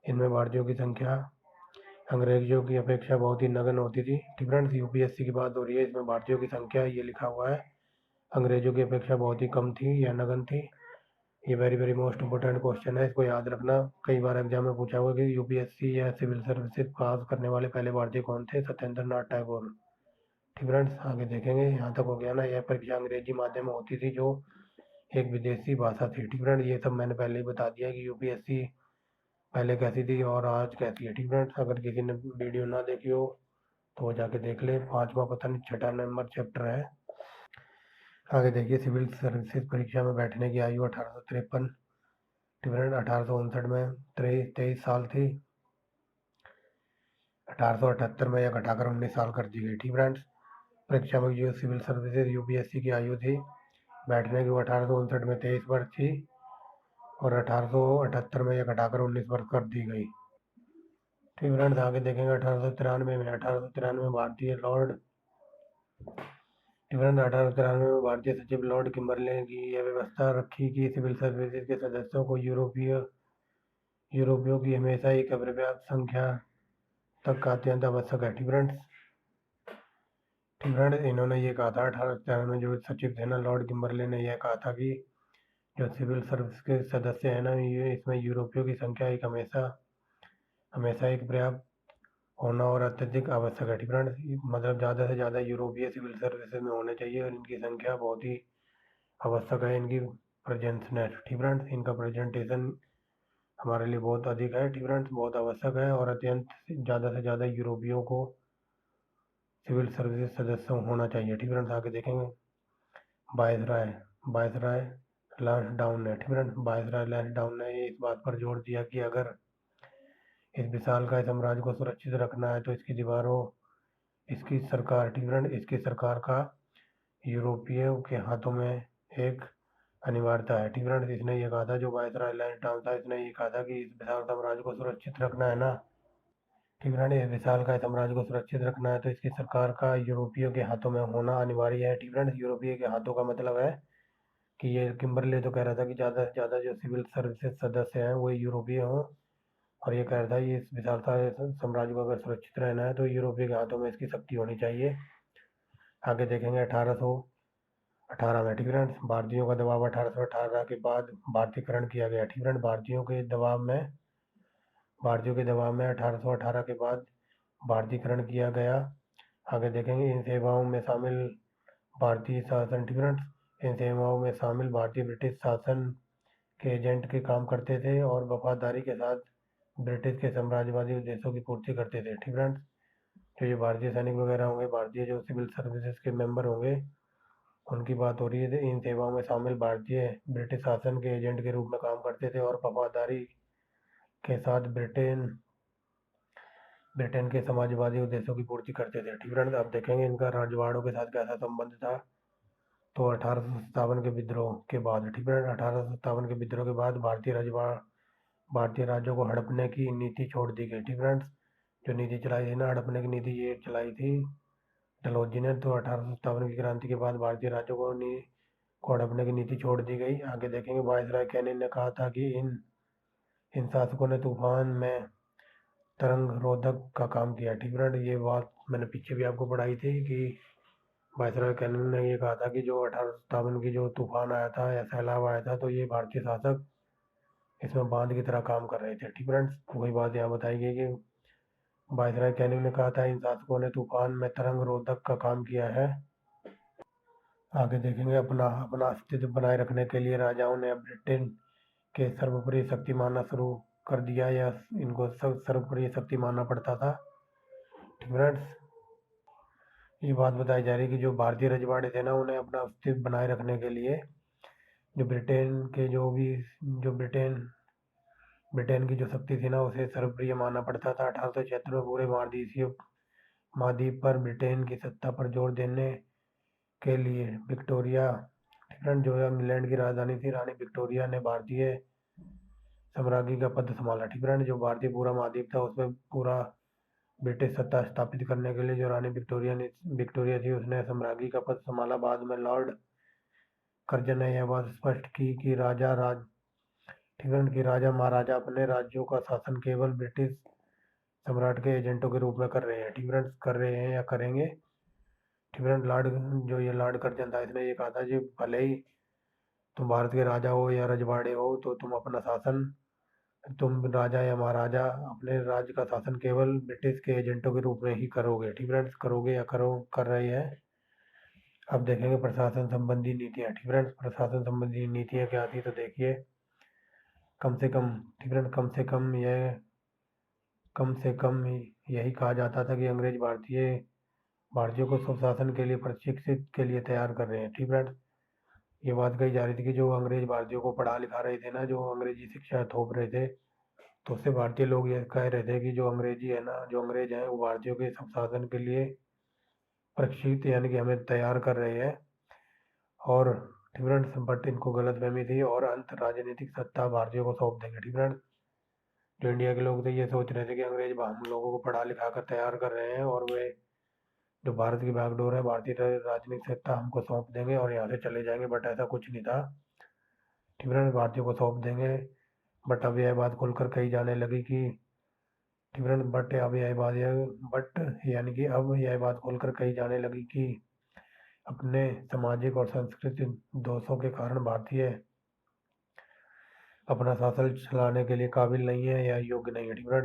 इनमें भारतीयों की संख्या अंग्रेजों की अपेक्षा बहुत ही नगण्य होती थी। ठीक फ्रेंड्स, यूपीएससी की बात हो रही है, इसमें भारतीयों की संख्या ये लिखा हुआ है अंग्रेजों की अपेक्षा बहुत ही कम थी या नगण्य थी। ये very very most important question है, इसको याद रखना। कई बार एग्जाम में पूछा हुआ कि यूपीएससी या सिविल सर्विसेज पास करने वाले पहले भारतीय कौन थे? सत्येंद्र नाथ टैगोर। ठीक फ्रेंड्स, आगे देखेंगे। यहाँ तक हो गया ना। यह परीक्षा अंग्रेजी माध्यम में होती थी, जो एक विदेशी भाषा थी। ठीक फ्रेंड्स, ये सब मैंने पहले ही बता दिया कि यूपीएससी पहले कैसी थी और आज कैसी है। ठीक फ्रेंड्स, अगर किसी ने वीडियो ना देखी हो तो वो जाके देख ले। 5वां पता नहीं 6ठा नंबर चैप्टर है। आगे देखिए, सिविल सर्विसेज परीक्षा में बैठने की आयु 1853 ठीक फ्रेंड 1859 में 23 साल थी। 1878 में यह घटाकर 19 साल कर दी गई। ठीक फ्रेंड्स, परीक्षा में जो सिविल सर्विसेज यूपीएससी की आयु थी बैठने की, वो 1859 में 23 वर्ष थी और 1878 में यह घटाकर 19 वर्ष कर दी गई। ठीक फ्रेंड्स, आगे देखेंगे। 1893 में भारतीय सचिव लॉर्ड किम्बरले ने यह व्यवस्था रखी कि सिविल सर्विसेज के सदस्यों को यूरोपियों की हमेशा एक अपर्याप्त संख्या तक का अत्यंत आवश्यक है। ठीक फ्रेंड्स, इन्होंने ये कहा था 1893 में, जो सचिव थे ना लॉर्ड किम्बरले ने यह कहा था कि जो सिविल सर्विस के सदस्य हैं ना, ये इसमें यूरोपियों की संख्या एक हमेशा एक पर्याप्त होना और अत्यधिक आवश्यक है। ठीक फ्रेंड्स, मतलब ज़्यादा से ज़्यादा यूरोपीय सिविल सर्विसेज में होने चाहिए और इनकी संख्या बहुत ही आवश्यक है, इनकी प्रेजेंसनेस। ठीक फ्रेंड्स, इनका प्रेजेंटेशन हमारे लिए बहुत अधिक है। ठीक फ्रेंड्स, बहुत आवश्यक है और अत्यंत ज़्यादा से ज़्यादा यूरोपियों को सिविल सर्विसेज सदस्य होना चाहिए। ठीक फ्रेंड्स, आगे देखेंगे। वायसराय लैंसडाउन ने, ठीक फ्रेंड्स, वायसराय लैंसडाउन ने इस बात पर जोर दिया कि अगर इस विशालकाय साम्राज्य को सुरक्षित रखना है तो इसकी दीवारों इसकी सरकार का यूरोपियों के हाथों में एक अनिवार्यता है। ठीक फ्रेंड्स, इसने ये कहा था, जो वायसराय लैंसडाउन था, इसने ये कहा था कि इस विशाल साम्राज्य को सुरक्षित रखना है ना। ठीक फ्रेंड, इस विशालकाय साम्राज्य को सुरक्षित रखना है तो इसकी सरकार का यूरोपियों के हाथों में होना अनिवार्य है। ठीक फ्रेंड्स, यूरोपीय के हाथों का मतलब है कि ये किम्बरले तो कह रहा था कि ज़्यादा से ज़्यादा जो सिविल सर्विसेज सदस्य हैं वो यूरोपीय हों, और ये कह रहा था कि इस विशालता साम्राज्य को अगर सुरक्षित रहना है तो यूरोपीय के हाथों में इसकी शक्ति होनी चाहिए। आगे देखेंगे। 18 में। ठीक है फ्रेंड्स, भारतीयों का दबाव 1818 के बाद भारतीयकरण किया गया। ठीक है फ्रेंड्स, भारतीयों के दबाव में 1818 के बाद भारतीयकरण किया गया। आगे देखेंगे, इन सेवाओं में शामिल भारतीय शासन। ठीक है फ्रेंड्स, इन सेवाओं में शामिल भारतीय ब्रिटिश शासन के एजेंट के काम करते थे और वफादारी के साथ ब्रिटिश के साम्राज्यवादी उद्देश्यों की पूर्ति करते थे। ठीक फ्रेंड्स, जो ये भारतीय सैनिक वगैरह होंगे, भारतीय जो सिविल सर्विसेज के मेंबर होंगे, उनकी बात हो रही है। इन सेवाओं में शामिल भारतीय ब्रिटिश शासन के एजेंट के रूप में काम करते थे और वफादारी के साथ ब्रिटेन के समाजवादी उद्देश्यों की पूर्ति करते थे। ठीक फ्रेंड्स, अब देखेंगे इनका रजवाड़ों के साथ कैसा संबंध था। तो 1857 के विद्रोह के बाद, ठीक है, 1857 के विद्रोह के बाद भारतीय राज्यों को हड़पने की नीति छोड़ दी गई। ठीक फ्रेंड्स, जो नीति चलाई थी ना, हड़पने की नीति ये चलाई थी डलहौजी ने। तो 1857 की क्रांति के बाद भारतीय राज्यों को हड़पने की नीति छोड़ दी गई। आगे देखेंगे, वायसराय कैनिंग ने कहा था कि इन शासकों ने तूफान में तरंग रोधक का काम किया। ठीक फ्रेंड, ये बात मैंने पीछे भी आपको पढ़ाई थी कि वायसराय कैनिंग ने ये कहा था कि जो 1857 की जो तूफान आया था या सैलाब आया था, तो ये भारतीय शासक इसमें बांध की तरह काम कर रहे थे। ठीक फ्रेंड्स, वही बात यहाँ बताई गई कि वायसराय कैनिंग ने कहा था इन शासकों ने तूफान में तरंग रोधक का काम किया है। आगे देखेंगे, अपना अस्तित्व बनाए रखने के लिए राजाओं ने ब्रिटेन के सर्वोपरि शक्ति मानना शुरू कर दिया, या इनको सर्वोपरि शक्ति मानना पड़ता था। ठीक फ्रेंड्स, ये बात बताई जा रही है कि जो भारतीय रजवाड़े थे ना, उन्हें अपना अस्तित्व बनाए रखने के लिए जो ब्रिटेन की जो शक्ति थी ना, उसे सर्वप्रिय मानना पड़ता था। 1876 में पूरे महाद्वीप पर ब्रिटेन की सत्ता पर जोर देने के लिए विक्टोरिया, जो इंग्लैंड की राजधानी थी, रानी विक्टोरिया ने भारतीय साम्राज्य का पद संभाला। ठीक है, जो भारतीय पूरा महाद्वीप था उसमें पूरा ब्रिटिश सत्ता स्थापित करने के लिए जो रानी विक्टोरिया थी, उसने साम्राज्य का पद संभाला। बाद में लॉर्ड कर्जन ने यह बात स्पष्ट की कि राजा महाराजा अपने राज्यों का शासन केवल ब्रिटिश सम्राट के एजेंटों के रूप में कर रहे हैं। ठीक है, कर रहे हैं या करेंगे। ठीक है, लॉर्ड कर्जन था, इसने ये कहा था कि भले ही तुम भारत के राजा हो या रजवाड़े हो, तो तुम राजा या महाराजा अपने राज्य का शासन केवल ब्रिटिश के एजेंटों के रूप में ही करोगे। ठीक है, करोगे या कर रहे हैं। अब देखेंगे प्रशासन संबंधी नीतियाँ। ठीक है, प्रशासन संबंधी नीतियाँ क्या थी, तो देखिए, कम से कम यही कहा जाता था कि अंग्रेज भारतीयों को स्वशासन के लिए प्रशिक्षित के लिए तैयार कर रहे हैं। ठीक है, ये बात कही जा रही थी कि जो अंग्रेज भारतीयों को पढ़ा लिखा रहे थे ना, जो अंग्रेजी शिक्षा थोप रहे थे, तो उससे भारतीय लोग ये कह रहे थे कि जो अंग्रेज हैं वो भारतीयों के स्वशासन के लिए प्रशिक्षित, यानी कि हमें तैयार कर रहे हैं। और ठीक है, बट इनको गलतफहमी थी और अंत राजनीतिक सत्ता भारतीयों को सौंप देंगे। ठीक है, जो इंडिया के लोग थे ये सोच रहे थे कि अंग्रेज हम लोगों को पढ़ा लिखा कर तैयार कर रहे हैं और वे जो भारत की बागडोर है, भारतीय राजनीतिक सत्ता हमको सौंप देंगे और यहाँ से चले जाएंगे। बट ऐसा कुछ नहीं था। ठीक है, भारतीयों को सौंप देंगे। बट अब यह बात खुलकर कही जाने लगी कि ठीक है, बट अब यह बात खुलकर कही जाने लगी कि अपने सामाजिक और सांस्कृतिक दोषों के कारण भारतीय अपना शासन चलाने के लिए काबिल नहीं है या योग्य नहीं है। ठीक है,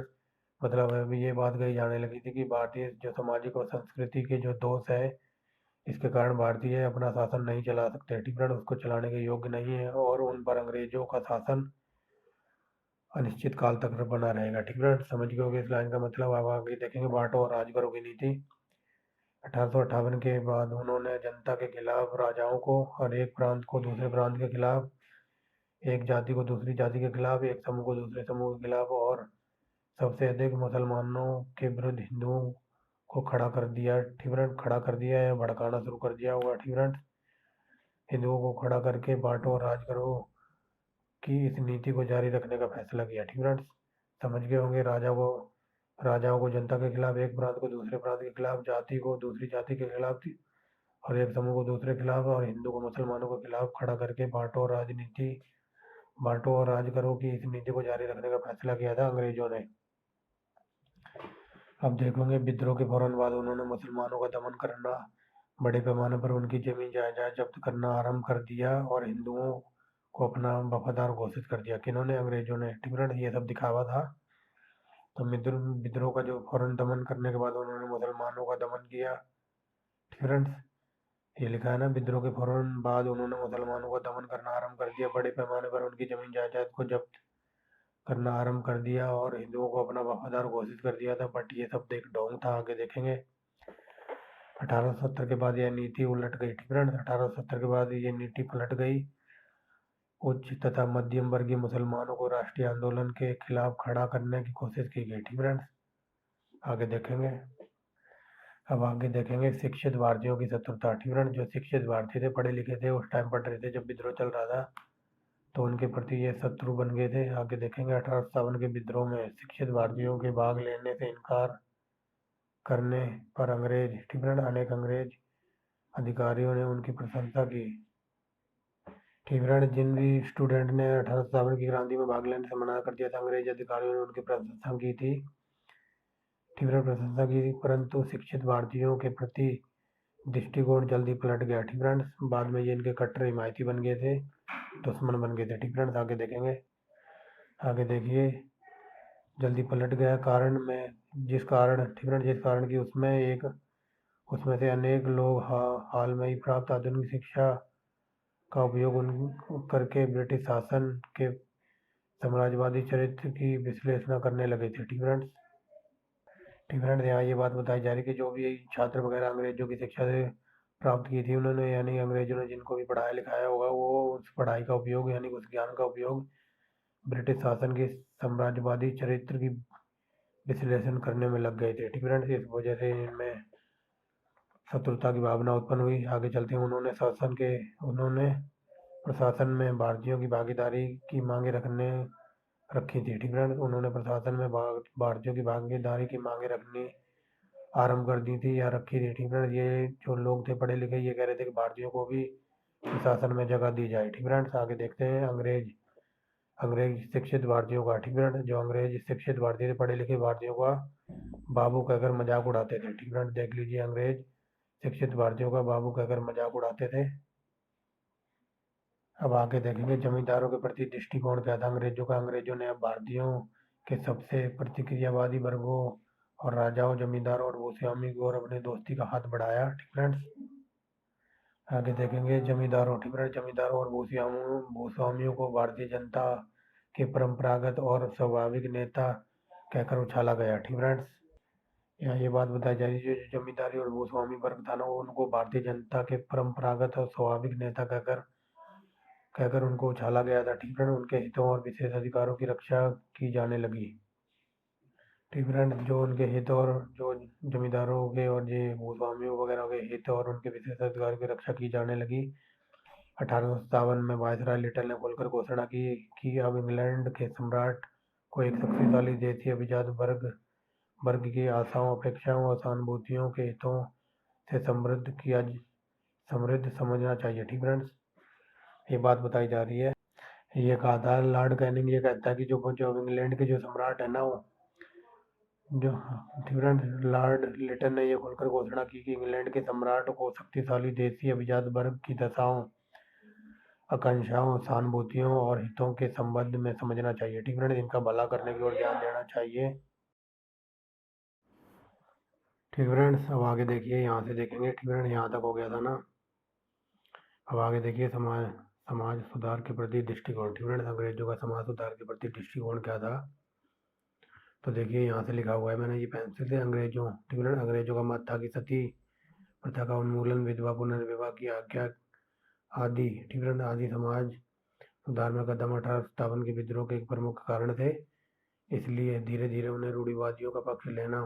मतलब अभी ये बात कही जाने लगी थी कि भारतीय जो सामाजिक और संस्कृति के जो दोष है, इसके कारण भारतीय अपना शासन नहीं चला सकते। ठीक है, उसको चलाने के योग्य नहीं है और उन पर अंग्रेजों का शासन अनिश्चित काल तक बना रहेगा। ठीक है, समझ गए होंगे इस लाइन का मतलब। अब आगे देखेंगे, बांटो और राज करो की नीति। 1858 के बाद उन्होंने जनता के खिलाफ राजाओं को और एक प्रांत को दूसरे प्रांत के खिलाफ, एक जाति को दूसरी जाति के खिलाफ, एक समूह को दूसरे समूह के खिलाफ और सबसे अधिक मुसलमानों के विरुद्ध हिंदुओं को खड़ा कर दिया। ठीक है, खड़ा कर दिया या भड़काना शुरू कर दिया होगा। ठीक है, हिंदुओं को खड़ा करके बांटो और राज करो की इस नीति को जारी रखने का फैसला किया। ठीक है, समझ गए होंगे, राजाओं को जनता के खिलाफ, एक प्रांत को दूसरे प्रांत के खिलाफ, जाति को दूसरी जाति के खिलाफ और एक समूह को दूसरे खिलाफ और हिंदू को मुसलमानों के खिलाफ खड़ा करके बांटो और राज करो की इस नीति को जारी रखने का फैसला किया था अंग्रेजों ने। अब देखोगे, विद्रोह के फौरन बाद उन्होंने मुसलमानों का दमन करना बड़े पैमाने पर उनकी जमीन जायदाद जब्त करना आरंभ कर दिया और हिंदुओं को अपना वफादार घोषित कर दिया। किन्होंने? अंग्रेजों ने। ठीक है, ये सब दिखावा था। तो विद्रोह का जो फौरन दमन करने के बाद उन्होंने मुसलमानों का दमन किया। ठीक है, ये लिखा है ना, विद्रोह के फौरन बाद उन्होंने मुसलमानों का दमन करना आरंभ कर दिया, बड़े पैमाने पर उनकी जमीन जायदाद को जब्त करना आरंभ कर दिया और हिंदुओं को अपना वफादार घोषित कर दिया था। बट ये सब देख ढोंग था, आगे देखेंगे। 1870 के बाद यह नीति उलट गई। ठीक है, 1870 के बाद ये नीति पलट गई। उच्च तथा मध्यम वर्गीय मुसलमानों को राष्ट्रीय आंदोलन के खिलाफ खड़ा करने की कोशिश की गई। ठीक है, आगे देखेंगे। अब आगे देखेंगे शिक्षित भारतीयों की शत्रुता। ठीक है, जो शिक्षित भारतीय थे, पढ़े लिखे थे, उस टाइम पढ़ रहे थे जब विद्रोह चल रहा था, तो उनके प्रति ये शत्रु बन गए थे। आगे देखेंगे। 1857 के विद्रोह में शिक्षित भारतीयों के भाग लेने से इनकार करने पर अनेक अंग्रेज अधिकारियों ने उनकी प्रशंसा की। ठीक है, जिन भी स्टूडेंट ने 1857 की क्रांति में भाग लेने से मना कर दिया था, अंग्रेज अधिकारियों ने उनकी प्रशंसा की थी। ठीक है, प्रशंसा की, परंतु शिक्षित भारतीयों के प्रति दृष्टिकोण जल्दी पलट गया। ठीक है, बाद में ये इनके कट्टर हिमायती बन गए थे, दुश्मन बन गए थे। ठीक है, आगे देखेंगे। आगे देखिए, जल्दी पलट गया कारण में जिस कारण की उसमें से अनेक लोग हाल में ही प्राप्त आधुनिक शिक्षा का उपयोग करके ब्रिटिश शासन के साम्राज्यवादी चरित्र की विश्लेषण करने लगे थे। ठीक है, यहाँ ये बात बताई जा रही है कि जो भी छात्र वगैरह अंग्रेजों की शिक्षा से प्राप्त की थी उन्होंने, यानी अंग्रेजों ने जिनको भी पढ़ाया लिखाया होगा, वो उस पढ़ाई का उपयोग यानी उस ज्ञान का उपयोग ब्रिटिश शासन के साम्राज्यवादी चरित्र की विश्लेषण करने में लग गए थे। ठीक है, इस वजह से इनमें शत्रुता की भावना उत्पन्न हुई। आगे चलते हैं। उन्होंने प्रशासन में भारतीयों की भागीदारी की मांगे रखी थी। ठीक है, उन्होंने प्रशासन में भारतीयों की भागीदारी की मांगे रखनी आरंभ कर दी थी या रखी थी। ठीक है, ये जो लोग थे पढ़े लिखे, ये कह रहे थे कि भारतीयों को भी प्रशासन में जगह दी जाए। ठीक है, आगे देखते हैं। अंग्रेज शिक्षित भारतीयों का। ठीक है, जो अंग्रेज शिक्षित भारतीय थे, पढ़े लिखे भारतीयों का बाबू कहकर मजाक उड़ाते थे। ठीक है, देख लीजिए, अंग्रेज शिक्षित भारतीयों का बाबू कहकर मजाक उड़ाते थे। अब आगे देखेंगे जमींदारों के प्रति दृष्टिकोण क्या था अंग्रेजों ने अब भारतीयों के सबसे प्रतिक्रियावादी वर्गों और राजाओं, जमींदारों और भूस्वामी की ओर अपनी दोस्ती का हाथ बढ़ाया। ठीक है, आगे देखेंगे जमींदारों। ठीक है, जमींदारों और भूस्वामियों को भारतीय जनता के परंपरागत और स्वाभाविक नेता कहकर उछाला गया। ठीक है, यहाँ ये बात बताई जा रही है, जो जमींदारी और भूस्वामी वर्ग था ना, उनको भारतीय जनता के परंपरागत और स्वाभाविक नेता कहकर उनको उछाला गया था। ठीक है, उनके हितों और विशेष अधिकारों की रक्षा की जाने लगी। ठीक है, जो उनके हित और जो जमींदारों के और ये भूस्वामियों वगैरह के हित और उनके विशेष अधिकारों की रक्षा की जाने लगी। 1857 में वायसराय लिटल ने खुलकर घोषणा की कि अब इंग्लैंड के सम्राट को एक शक्तिशाली देशी अभिजात वर्ग की आशाओं, अपेक्षाओं और सहानुभूतियों के हितों से समृद्ध समझना चाहिए। ठीक है, ये बात बताई जा रही है। ये कहा था लॉर्ड कैनिंग, ये कहता है कि जो इंग्लैंड के जो सम्राट है ना, वो जो ठीक है, लॉर्ड लिटन ने ये खुलकर घोषणा की कि इंग्लैंड के सम्राट को शक्तिशाली देशी अभिजात वर्ग की दशाओं, आकांक्षाओं, सहानुभूतियों और हितों के संबंध में समझना चाहिए। ठीक है, इनका भला करने की ओर ध्यान देना चाहिए। ठीक फ्रेंड्स, अब आगे देखिए, यहाँ से देखेंगे। ठीक है, यहाँ तक हो गया था ना। अब आगे देखिए समाज सुधार के प्रति दृष्टिकोण। ठीक है, अंग्रेजों का समाज सुधार के प्रति दृष्टिकोण क्या था, तो देखिए यहाँ से लिखा हुआ है, मैंने ये पेंसिल से ठीक है, अंग्रेजों का मत था कि सती प्रथा का उन्मूलन, विधवा पुनर्विवाह की आज्ञा आदि। ठीक है, आदि समाज सुधार में कदम 1857 के विद्रोह के एक प्रमुख कारण थे। इसलिए धीरे धीरे उन्हें रूढ़िवादियों का पक्ष लेना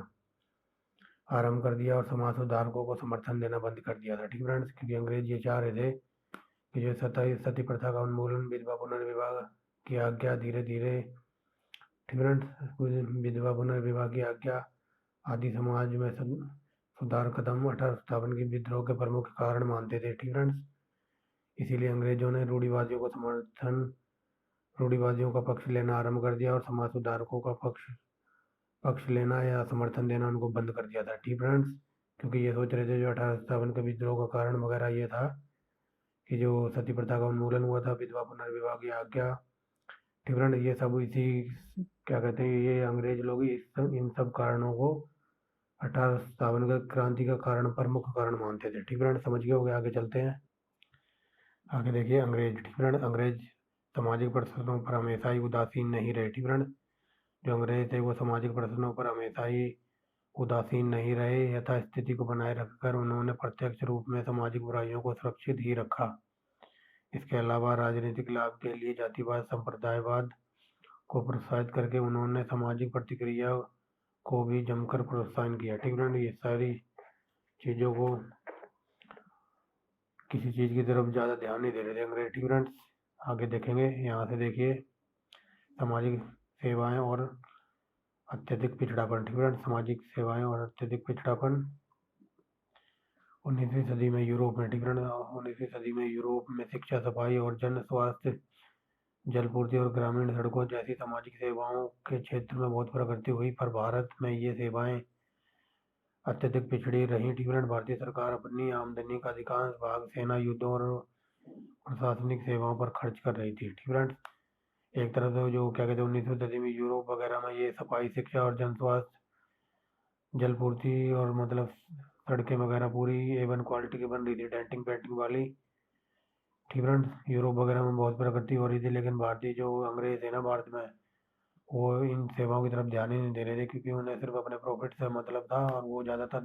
आरंभ कर दिया और समाज सुधारकों को समर्थन देना बंद कर दिया था। ठीक है, क्योंकि अंग्रेज ये चाह रहे थे कि जो सती प्रथा का उन्मूलन, विधवा पुनर्विवाह की आज्ञा धीरे धीरे, ठीक है, विधवा पुनर्विवाह की आज्ञा आदि समाज में सुधार कदम 1857 के विद्रोह के प्रमुख कारण मानते थे। ठीक है, इसीलिए अंग्रेजों ने रूढ़िवादियों का पक्ष लेना आरंभ कर दिया और समाज सुधारकों का पक्ष लेना या समर्थन देना उनको बंद कर दिया था। ठीक फ्रेंड्स, क्योंकि ये सोच रहे थे जो 1857 के विद्रोह का कारण वगैरह ये था कि जो सती प्रथा का उन्मूलन हुआ था, विधवा पुनर्विवाह की आज्ञा, ठीक है ना, ये सब इसी क्या कहते हैं, ये अंग्रेज लोग इन सब कारणों को 1857 का क्रांति का कारण, प्रमुख कारण मानते थे। ठीक है, समझ गए होगे। आगे चलते हैं। आगे देखिए अंग्रेज। ठीक है, अंग्रेज सामाजिक प्रश्नों पर हमेशा ही उदासीन नहीं रहे। ठीक है, जो अंग्रेज थे वो सामाजिक प्रश्नों पर हमेशा ही उदासीन नहीं रहे। यथास्थिति को बनाए रखकर उन्होंने प्रत्यक्ष रूप में सामाजिक बुराइयों को सुरक्षित ही रखा। इसके अलावा राजनीतिक लाभ के लिए जातिवाद, संप्रदायवाद को प्रोत्साहित करके उन्होंने सामाजिक प्रतिक्रिया को भी जमकर प्रोत्साहन किया। ठीक है, ये सारी चीज़ों को, किसी चीज़ की तरफ ज़्यादा ध्यान नहीं दे रहे थे अंग्रेज। ठीक है, आगे देखेंगे। यहाँ से देखिए सामाजिक सेवाएं और अत्यधिक पिछड़ापन। ठीक है, सामाजिक सेवाएं और अत्यधिक पिछड़ापन 19वीं सदी में यूरोप में। ठीक है, 19वीं सदी में यूरोप में शिक्षा, सफाई और जन स्वास्थ्य, जलपूर्ति और ग्रामीण सड़कों जैसी सामाजिक सेवाओं के क्षेत्र में बहुत प्रगति हुई, पर भारत में ये सेवाएं अत्यधिक पिछड़ी रहीं। ठीक है, भारतीय सरकार अपनी आमदनी का अधिकांश भाग सेना, युद्धों और प्रशासनिक सेवाओं पर खर्च कर रही थी। ठीक है, एक तरह से जो क्या कहते हैं 19वीं सदी में यूरोप वगैरह में ये सफाई, शिक्षा और जन स्वास्थ्य, जलपूर्ति और मतलब सड़कें वगैरह पूरी A1 क्वालिटी की बन रही थी, डेंटिंग पेंटिंग वाली। ठीक है, यूरोप वगैरह में बहुत प्रगति हो रही थी, लेकिन भारतीय जो अंग्रेज थे ना भारत में, वो इन सेवाओं की तरफ ध्यान ही नहीं दे रहे थे, क्योंकि उन्हें सिर्फ अपने प्रॉफिट से मतलब था, और वो ज़्यादा से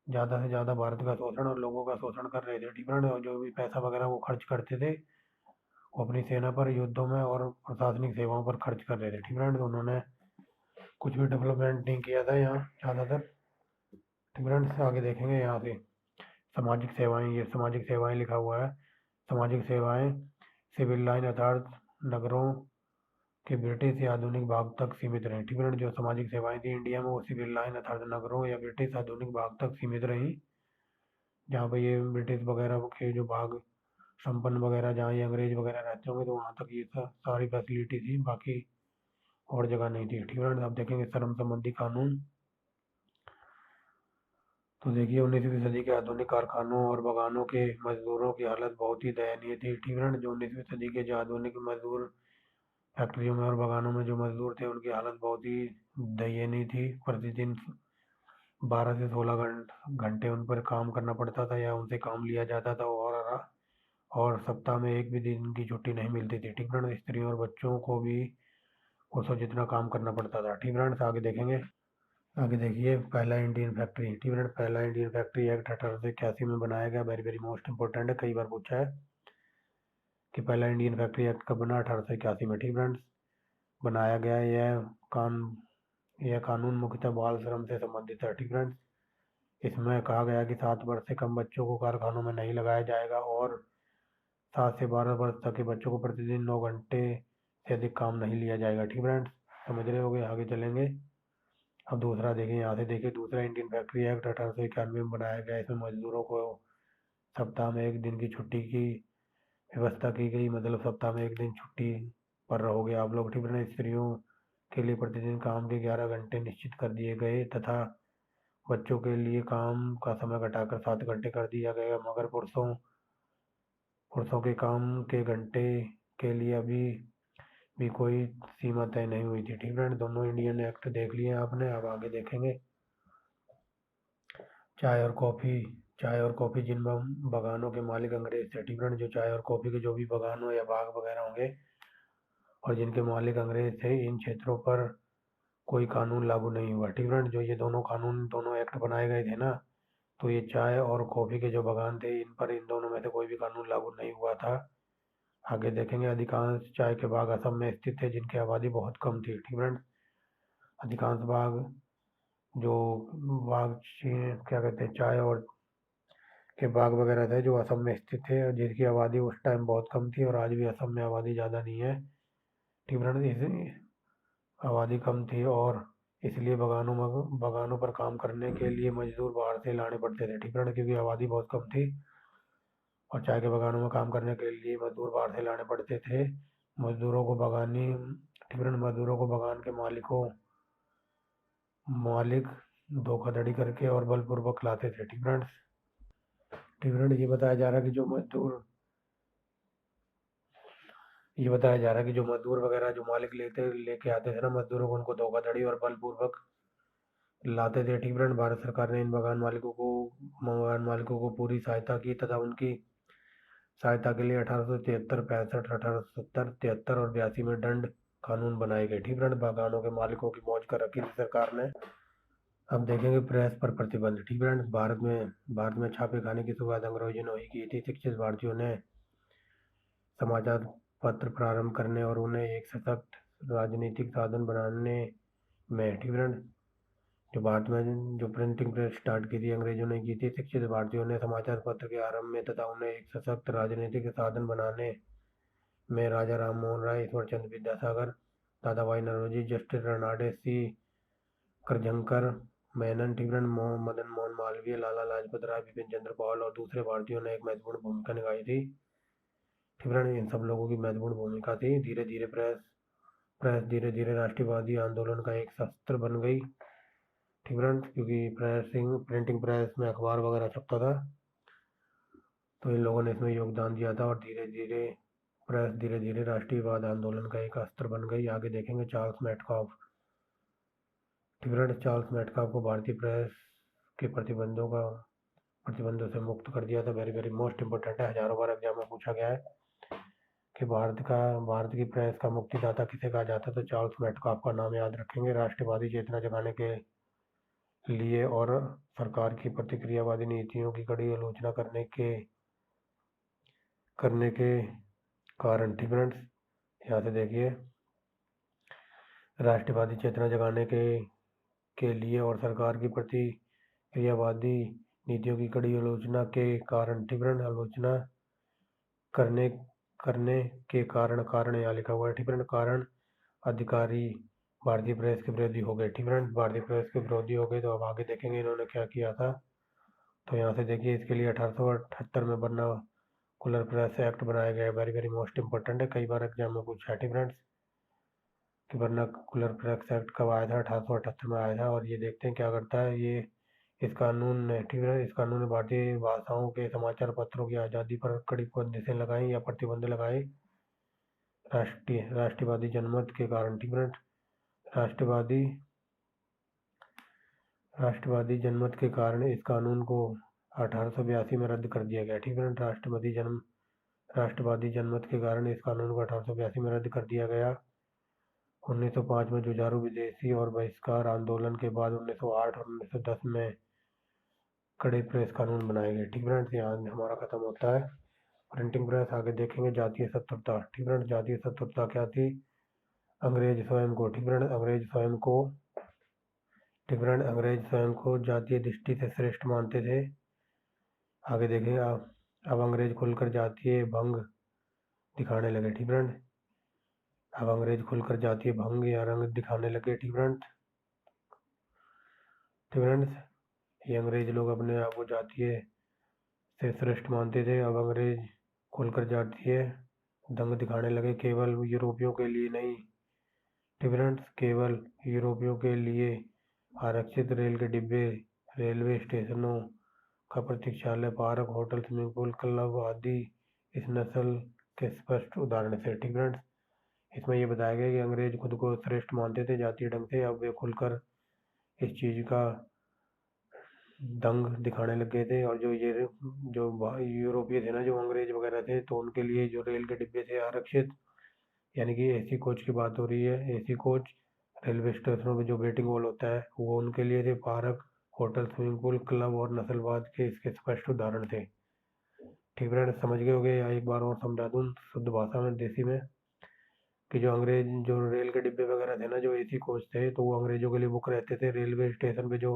ज़्यादा भारत का शोषण और लोगों का शोषण कर रहे थे। ठीक है, और जो भी पैसा वगैरह वो खर्च करते थे वो अपनी सेना पर, युद्धों में और प्रशासनिक सेवाओं पर खर्च कर रहे थे। ठीक है, तो उन्होंने कुछ भी डेवलपमेंट नहीं किया था यहाँ ज़्यादातर। ठीक है, आगे देखेंगे। यहाँ से सामाजिक सेवाएं, ये सामाजिक सेवाएं लिखा हुआ है। सामाजिक सेवाएं सिविल लाइन अर्थात नगरों के ब्रिटिश या आधुनिक भाग तक सीमित रहीं। ठीक है, जो सामाजिक सेवाएं थी इंडिया में वो सिविल लाइन अर्थात नगरों या ब्रिटिश आधुनिक भाग तक सीमित रहीं, जहाँ पे ये ब्रिटिश वगैरह के जो भाग संपन्न वगैरह, जहाँ ये अंग्रेज वगैरह रहते होंगे, तो वहाँ तक ये सारी फैसिलिटी थी, बाकी और जगह नहीं थी। ठीक है, अब देखेंगे श्रम संबंधी कानून। तो देखिए 19वीं सदी के आधुनिक कारखानों और बागानों के मजदूरों की हालत बहुत ही दयनीय थी। ठीक है, जो 19वीं सदी के जो आधुनिक मजदूर फैक्ट्रियों में और बागानों में जो मजदूर थे, उनकी हालत बहुत ही दयनीय थी। प्रतिदिन 12 से 16 घंटे उन पर काम करना पड़ता था या उनसे काम लिया जाता था, और सप्ताह में एक भी दिन की छुट्टी नहीं मिलती थी। ठीक है, स्त्रियों और बच्चों को भी पुरुषों जितना काम करना पड़ता था। ठीक है, आगे देखेंगे। आगे देखिए पहला इंडियन फैक्ट्री। ठीक है, पहला इंडियन फैक्ट्री एक्ट 1881 में बनाया गया। वेरी वेरी मोस्ट इंपॉर्टेंट है, कई बार पूछा है कि पहला इंडियन फैक्ट्री एक्ट कब बना। 1881 में। ठीक है, बनाया गया। यह कानून मुख्यतः बाल श्रम से संबंधित है। ठीक है, इसमें कहा गया कि 7 वर्ष से कम बच्चों को कारखानों में नहीं लगाया जाएगा, और 7 से 12 वर्ष तक के बच्चों को प्रतिदिन 9 घंटे से अधिक काम नहीं लिया जाएगा। ठीक है, समझ रहे होगे। आगे चलेंगे। अब दूसरा देखें। यहाँ से देखिए दूसरा इंडियन फैक्ट्री एक्ट 1891 में बनाया गया। इसमें मजदूरों को सप्ताह में एक दिन की छुट्टी की व्यवस्था की गई, मतलब सप्ताह में एक दिन छुट्टी पर रहोगे आप लोग। ठीक है, स्त्रियों के लिए प्रतिदिन काम के 11 घंटे निश्चित कर दिए गए, तथा बच्चों के लिए काम का समय घटाकर 7 घंटे कर दिया गया, मगर पुरुषों के काम के घंटे के लिए अभी भी कोई सीमा तय नहीं हुई थी। ठीक है, दोनों इंडियन एक्ट देख लिए आपने। अब आगे देखेंगे चाय और कॉफ़ी जिन बागानों के मालिक अंग्रेज थे। ठीक है, जो चाय और कॉफ़ी के जो भी बागान हो या बाग वगैरह होंगे और जिनके मालिक अंग्रेज थे, इन क्षेत्रों पर कोई कानून लागू नहीं हुआ। ठीक है, जो ये दोनों एक्ट बनाए गए थे ना, तो ये चाय और कॉफ़ी के जो बागान थे, इन दोनों में से कोई भी कानून लागू नहीं हुआ था। आगे देखेंगे। अधिकांश चाय के बाग असम में स्थित थे, जिनकी आबादी बहुत कम थी। ठीक है, अधिकांश जो बाग क्या कहते हैं, चाय और के बाग वगैरह थे जो असम में स्थित थे, और जिसकी आबादी उस टाइम बहुत कम थी, और आज भी असम में आबादी ज़्यादा नहीं है। ठीक है, आबादी कम थी, और इसलिए बागानों पर काम करने के लिए मजदूर बाहर से लाने पड़ते थे। ठीक है, क्योंकि आबादी बहुत कम थी और चाय के बागानों में काम करने के लिए मजदूर बाहर से लाने पड़ते थे। ठीक है, मजदूरों को बागान के मालिक धोखाधड़ी करके और बलपूर्वक लाते थे। ठीक फ्रेंड्स, ये बताया जा रहा है कि जो मजदूर वगैरह जो मालिक लेके आते थे ना मजदूरों को, उनको धोखाधड़ी और बलपूर्वक लाते थे। ठीक फ्रेंड, भारत सरकार ने इन मकान मालिकों को पूरी सहायता की तथा उनकी सहायता के लिए 1873, 65, 1870, 73 और 82 में दंड कानून बनाए गए। ठीक फ्रेंड, मकानों के मालिकों की मौज कर रखी थी सरकार ने। अब देखेंगे प्रेस पर प्रतिबंध। ठीक फ्रेंड, भारत में छापे खाने की शुरुआत अंग्रेजों ने ही की थी। शिक्षित भारतीयों ने समाचार पत्र प्रारंभ करने और उन्हें एक सशक्त राजनीतिक साधन बनाने में, ठीक फ्रेंड, जो भारत में जो प्रिंटिंग प्रेस स्टार्ट की थी अंग्रेजों ने की थी। शिक्षित भारतीयों ने समाचार पत्र के आरंभ में तथा उन्हें एक सशक्त राजनीतिक साधन बनाने में राजा राम मोहन राय, ईश्वर चंद्र विद्यासागर, दादाभाई नौरोजी, जस्टिस रनाडे, सी करजंकर मेनन, ठीक फ्रेंड, मदन मोहन मालवीय, लाला लाजपत राय, बिपिन चंद्र पाल और दूसरे भारतीयों ने एक महत्वपूर्ण भूमिका निभाई थी। ठीक फ्रेंड, इन सब लोगों की महत्वपूर्ण भूमिका थी। धीरे धीरे प्रेस राष्ट्रवादी आंदोलन का एक शस्त्र बन गई। ठीक फ्रेंड, क्योंकि प्रिंटिंग प्रेस में अखबार वगैरह छपता था, तो इन लोगों ने इसमें योगदान दिया था और धीरे धीरे राष्ट्रीयवाद आंदोलन का एक अस्त्र बन गई। आगे देखेंगे चार्ल्स मेटकाफ। ठीक फ्रेंड, चार्ल्स मेटकाफ को भारतीय प्रेस के प्रतिबंधों से मुक्त कर दिया था। वेरी वेरी मोस्ट इंपोर्टेंट है, हजारों बार एग्जाम में पूछा गया है कि भारत की प्रेस का मुक्तिदाता किसे कहा जाता है, तो चार्ल्स मेटकाफ का नाम याद रखेंगे। राष्ट्रवादी चेतना जगाने के लिए और सरकार की प्रतिक्रियावादी नीतियों की कड़ी आलोचना करने के कारण। ठीक फ्रेंड्स, यहाँ से देखिए, राष्ट्रवादी चेतना जगाने के लिए और सरकार की प्रतिक्रियावादी नीतियों की कड़ी आलोचना के कारण। ठीक फ्रेंड, आलोचना करने के कारण यहाँ लिखा हुआ है। ठीक फ्रेंड, कारण अधिकारी भारतीय प्रेस के विरोधी हो गए। ठीक फ्रेंड, भारतीय प्रेस के विरोधी हो गए। तो अब आगे देखेंगे इन्होंने क्या किया था। तो यहाँ से देखिए, इसके लिए 1878 में वर्नाकुलर प्रेस एक्ट बनाया गया। वेरी वेरी मोस्ट इंपोर्टेंट है, कई बार एग्जाम में पूछा है। ठीक फ्रेंड्स, कि वर्नाकुलर प्रेस एक्ट कब आया था, 1878 में आया था। और ये देखते हैं क्या करता है ये इस कानून ने। ठीक है, इस कानून ने भारतीय भाषाओं के समाचार पत्रों की आज़ादी पर कड़ी बंदिशें लगाई या प्रतिबंध लगाए राष्ट्रवादी जनमत के कारण। ठीक है, राष्ट्रवादी जनमत के कारण इस कानून को 1882 में रद्द कर दिया गया। ठीक है, राष्ट्रवादी जनमत के कारण इस कानून को 1882 में रद्द कर दिया गया। 1905 में जुझारू विदेशी और बहिष्कार आंदोलन के बाद 1908 और 1910 में कड़े प्रेस कानून बनाए गए। ठीक फ्रेंड्स, यहाँ हमारा खत्म होता है प्रिंटिंग प्रेस। आगे देखेंगे जातीय शत्रुता। ठीक फ्रेंड्स, जातीय शत्रुता क्या थी। अंग्रेज स्वयं को, ठीक फ्रेंड, अंग्रेज स्वयं को जातीय दृष्टि से श्रेष्ठ मानते थे। आगे देखेंगे अब अंग्रेज खुलकर जातीय भंग दिखाने लगे। ठीक फ्रेंड, अब अंग्रेज खुलकर जातीय भंग या रंग दिखाने लगे। ठीक फ्रेंड्स, ये अंग्रेज लोग अपने आप को जातीय से श्रेष्ठ मानते थे। अब अंग्रेज खुलकर जातीय दंग दिखाने लगे। केवल यूरोपियों के लिए नहीं, ठीक फ्रेंड्स, केवल यूरोपियों के लिए आरक्षित रेल के डिब्बे, रेलवे स्टेशनों का प्रतीक्षालय, park, hotel, swimming pool, club आदि इस नस्ल के स्पष्ट उदाहरण थे। ठीक फ्रेंड्स, इसमें यह बताया गया कि अंग्रेज खुद को श्रेष्ठ मानते थे जातीय ढंग से। अब वे खुलकर इस चीज का दंग दिखाने लग गए थे। और जो यूरोपीय थे ना, जो अंग्रेज वगैरह थे, तो उनके लिए जो रेल के डिब्बे थे आरक्षित, यानी कि एसी कोच की बात हो रही है, एसी कोच, रेलवे स्टेशनों में जो वेटिंग हॉल होता है वो उनके लिए थे। Park, hotel, swimming pool, club और नस्लवाद के इसके स्पष्ट उदाहरण थे। ठीक फ्रेंड्स, समझ गए होंगे। या एक बार और समझा दूँ शुद्ध भाषा में, देसी में, कि जो रेल के डिब्बे वगैरह थे ना, जो एसी कोच थे, तो वो अंग्रेजों के लिए बुक रहते थे। रेलवे स्टेशन पे जो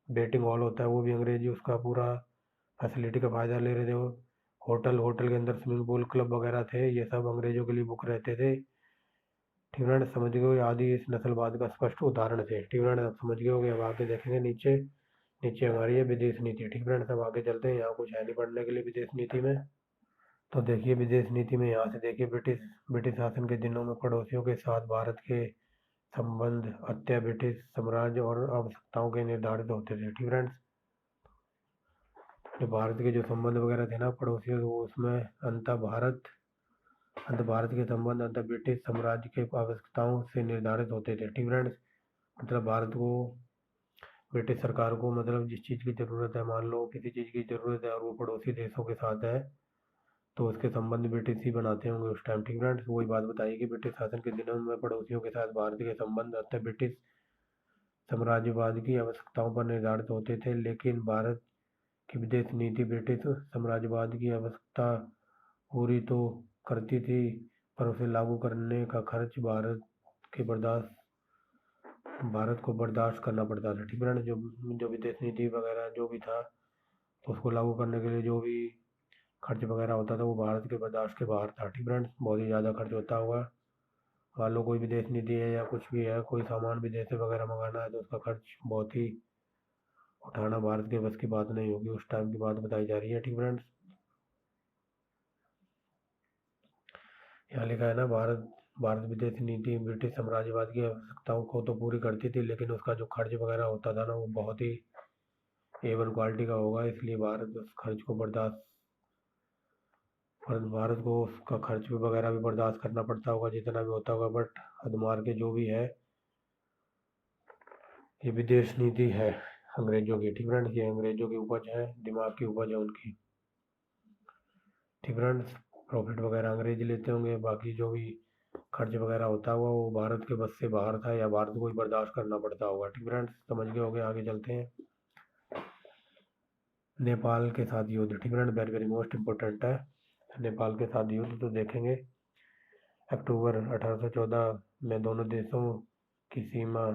वेटिंग हॉल होता है वो भी अंग्रेजी उसका पूरा फैसिलिटी का फायदा ले रहे थे। वो होटल के अंदर स्विमिंग पूल, क्लब वगैरह थे, ये सब अंग्रेजों के लिए बुक रहते थे। ठीक है, समझ गए हो, आदि इस नस्लवाद का स्पष्ट उदाहरण थे। ठीक है, अब समझ गए होंगे। अब आगे देखेंगे नीचे हमारी है विदेश नीति। ठीक है, अब आगे चलते हैं। यहाँ कुछ है नहीं पढ़ने के लिए विदेश नीति में। तो देखिए विदेश नीति में यहाँ से देखिए, ब्रिटिश शासन के दिनों में पड़ोसियों के साथ भारत के संबंध अंततः ब्रिटिश साम्राज्य और आवश्यकताओं के निर्धारित होते थे। ठीक फ्रेंड्स, जो भारत के जो संबंध वगैरह थे ना पड़ोसियों, वो उसमें अंत भारत के संबंध अंत ब्रिटिश साम्राज्य के आवश्यकताओं से निर्धारित होते थे। ठीक फ्रेंड्स, मतलब भारत को ब्रिटिश सरकार को मतलब जिस चीज़ की ज़रूरत है, मान लो किसी चीज़ की ज़रूरत है और वो पड़ोसी देशों के साथ है, तो उसके संबंध ब्रिटिश ही बनाते होंगे उस टाइम। ठीक फ्रेंड्स, वही बात बताई कि ब्रिटिश शासन के दिनों में पड़ोसियों के साथ भारत के संबंध अंत ब्रिटिश साम्राज्यवाद की आवश्यकताओं पर निर्धारित होते थे। लेकिन भारत की विदेश नीति ब्रिटिश साम्राज्यवाद की आवश्यकता पूरी तो करती थी, पर उसे लागू करने का खर्च भारत को बर्दाश्त करना पड़ता था। ठीक है ना, जो विदेश नीति वगैरह जो भी था, तो उसको लागू करने के लिए जो भी खर्च वगैरह होता था वो भारत के बर्दाश्त के बाहर था। ठीक फ्रेंड्स, बहुत ही ज़्यादा खर्च होता होगा। मान लो कोई विदेश नीति है या कुछ भी है, कोई सामान विदेश से वगैरह मंगाना है, तो उसका खर्च बहुत ही उठाना भारत के बस की बात नहीं होगी। उस टाइम की बात बताई जा रही है। ठीक फ्रेंड्स, यहाँ लिखा है ना, भारत विदेश नीति ब्रिटिश साम्राज्यवाद की आवश्यकताओं को तो पूरी करती थी, लेकिन उसका जो खर्च वगैरह होता था ना, वो बहुत ही A1 क्वालिटी का होगा। इसलिए भारत को उसका खर्च भी वगैरह भी बर्दाश्त करना पड़ता होगा, जितना भी होता होगा। बट हद मार के जो भी है, ये विदेश नीति है अंग्रेजों की। ठीक फ्रेंड्स, ये अंग्रेजों की उपज है, दिमाग की उपज है उनकी। ठीक फ्रेंड्स, प्रॉफिट वगैरह अंग्रेज लेते होंगे, बाकी जो भी खर्च वगैरह होता हुआ वो भारत के बस से बाहर था, या भारत को ही बर्दाश्त करना पड़ता होगा। ठीक फ्रेंड्स, समझ गए होंगे। आगे चलते हैं। नेपाल के साथ युद्ध। ठीक friends, very very most important है। नेपाल के साथ युद्ध तो देखेंगे। अक्टूबर 1814 में दोनों देशों की सीमा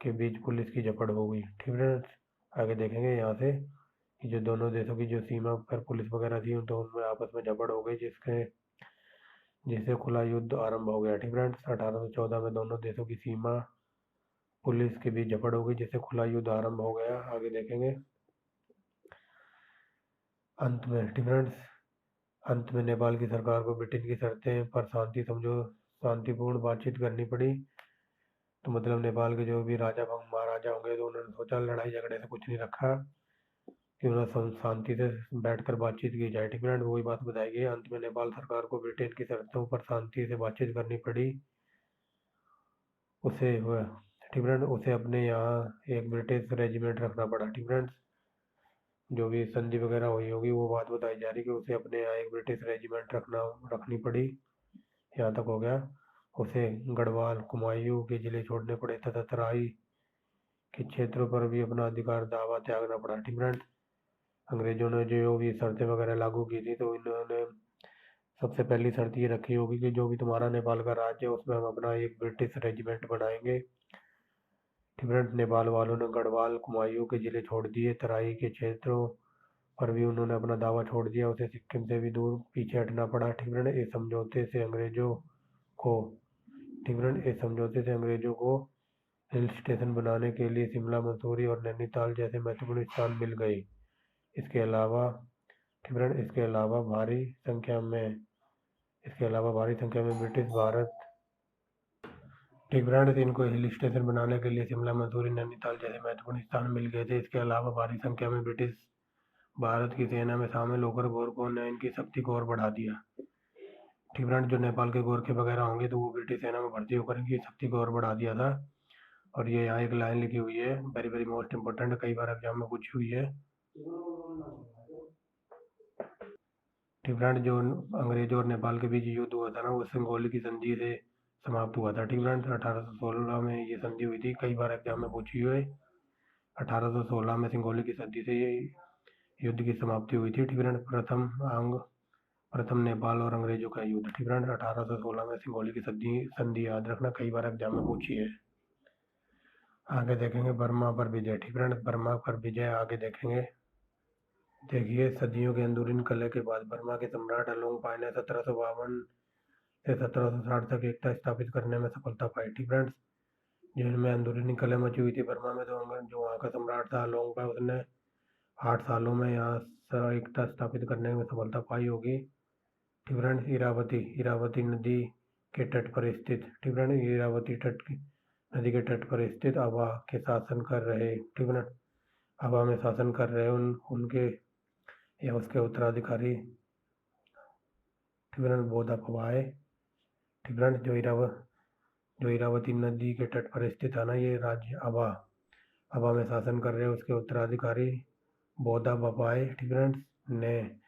के बीच पुलिस की झड़प हो गई। ठीक फ्रेंड्स, आगे देखेंगे यहाँ से कि जो दोनों देशों की जो सीमा पर पुलिस वगैरह थी, तो उनमें आपस में झड़प हो गई, जिससे खुला युद्ध आरंभ हो गया। ठीक फ्रेंड्स, 1814 में दोनों देशों की सीमा पुलिस के बीच झड़प हो गई, जिससे खुला युद्ध आरंभ हो गया। आगे देखेंगे। अंत में ठीक फ्रेंड्स, अंत में नेपाल की सरकार को ब्रिटेन की शर्तें पर शांतिपूर्ण बातचीत करनी पड़ी। तो मतलब नेपाल के जो भी राजा महाराजा होंगे, तो उन्होंने सोचा लड़ाई झगड़े से कुछ नहीं रखा, कि उन्हें शांति से बैठकर बातचीत की जाए। ठीक फ्रेंड, वही बात बताई गई। अंत में नेपाल सरकार को ब्रिटेन की शर्तों पर शांति से बातचीत करनी पड़ी। उसे अपने यहाँ एक ब्रिटिश रेजिमेंट रखना पड़ा। ठीक फ्रेंड्स, जो भी संधि वगैरह हुई होगी वो बात बताई जा रही कि उसे अपने यहाँ एक ब्रिटिश रेजिमेंट रखनी पड़ी। यहाँ तक हो गया। उसे गढ़वाल कुमायूं के जिले छोड़ने पड़े तथा तराई के क्षेत्रों पर भी अपना अधिकार दावा त्यागना पड़ा। ठीक फ्रेंड्स, अंग्रेजों ने जो भी शर्तें वगैरह लागू की थी, तो इन्होंने सबसे पहली शर्त ये रखी होगी कि जो भी तुम्हारा नेपाल का राज्य है, उसमें हम अपना एक ब्रिटिश रेजिमेंट बनाएंगे। ठीक फ्रेंड्स, नेपाल वालों ने गढ़वाल कुमायूं के जिले छोड़ दिए, तराई के क्षेत्रों पर भी उन्होंने अपना दावा छोड़ दिया। उसे सिक्किम से भी दूर पीछे हटना पड़ा। ठीक फ्रेंड, इस समझौते से अंग्रेजों को हिल स्टेशन बनाने के लिए शिमला, मसूरी और नैनीताल जैसे महत्वपूर्ण स्थान मिल गए। इसके अलावा भारी संख्या में ब्रिटिश भारत ठीक फ्रेंड्स, इनको हिल स्टेशन बनाने के लिए शिमला, मसूरी, नैनीताल जैसे महत्वपूर्ण स्थान मिल गए थे। इसके अलावा भारी संख्या में ब्रिटिश भारत की सेना में शामिल होकर गोरखों ने इनकी शक्ति को और बढ़ा दिया। ठीक फ्रेंड, जो नेपाल के गोरखे वगैरह होंगे, तो वो ब्रिटिश सेना में भर्ती होकर इनकी शक्ति को और बढ़ा दिया था। और ये यहाँ एक लाइन लिखी हुई है, वेरी वेरी मोस्ट इम्पोर्टेंट, कई बार एग्जाम में पूछी हुई है। ठीक फ्रेंड, जो अंग्रेजों और नेपाल के बीच युद्ध हुआ था ना, वो सिंगोली की संधि से समाप्त हुआ था। ठीक फ्रेंड, 1816 में ये संधि हुई थी, कई बार एग्जाम में पूछी हुई है। 1816 में सिंगोली की संधि से ये युद्ध की समाप्ति हुई थी। ठीक फ्रेंड, प्रथम नेपाल और अंग्रेजों का युद्ध। ठीक फ्रेंड, 1816 में सिंगोली की संधि याद रखना, कई बार एग्जाम में पूछी है। आगे देखेंगे बर्मा पर विजय। ठीक फ्रेंड, बर्मा पर विजय आगे देखेंगे। देखिए, सदियों के अंदरूनी कलह के बाद बर्मा के सम्राट अलोंगपाई ने 1752 से 1760 तक एकता स्थापित करने में सफलता पाई। ठीक फ्रेंड्स, जिनमें अंदरूनी कलह मची हुई थी बर्मा में, तो जो वहाँ का सम्राट था अलोंगपाई, उसने 8 सालों में यहाँ एकता स्थापित करने में सफलता पाई होगी। ठीक फ्रेंड्स, इरावती नदी के तट पर स्थित। ठीक फ्रेंड, इरावती नदी के तट पर स्थित अबा के शासन कर रहे, ठीक है ना, अबा में शासन कर रहे उनके या उसके उत्तराधिकारी, ठीक है ना, बोधापवाय, ठीक है ना, जो इरावती नदी के तट पर स्थित है ना, ये राज्य अबा में शासन कर रहे उसके उत्तराधिकारी बोधापवाय, ठीक है ना, ने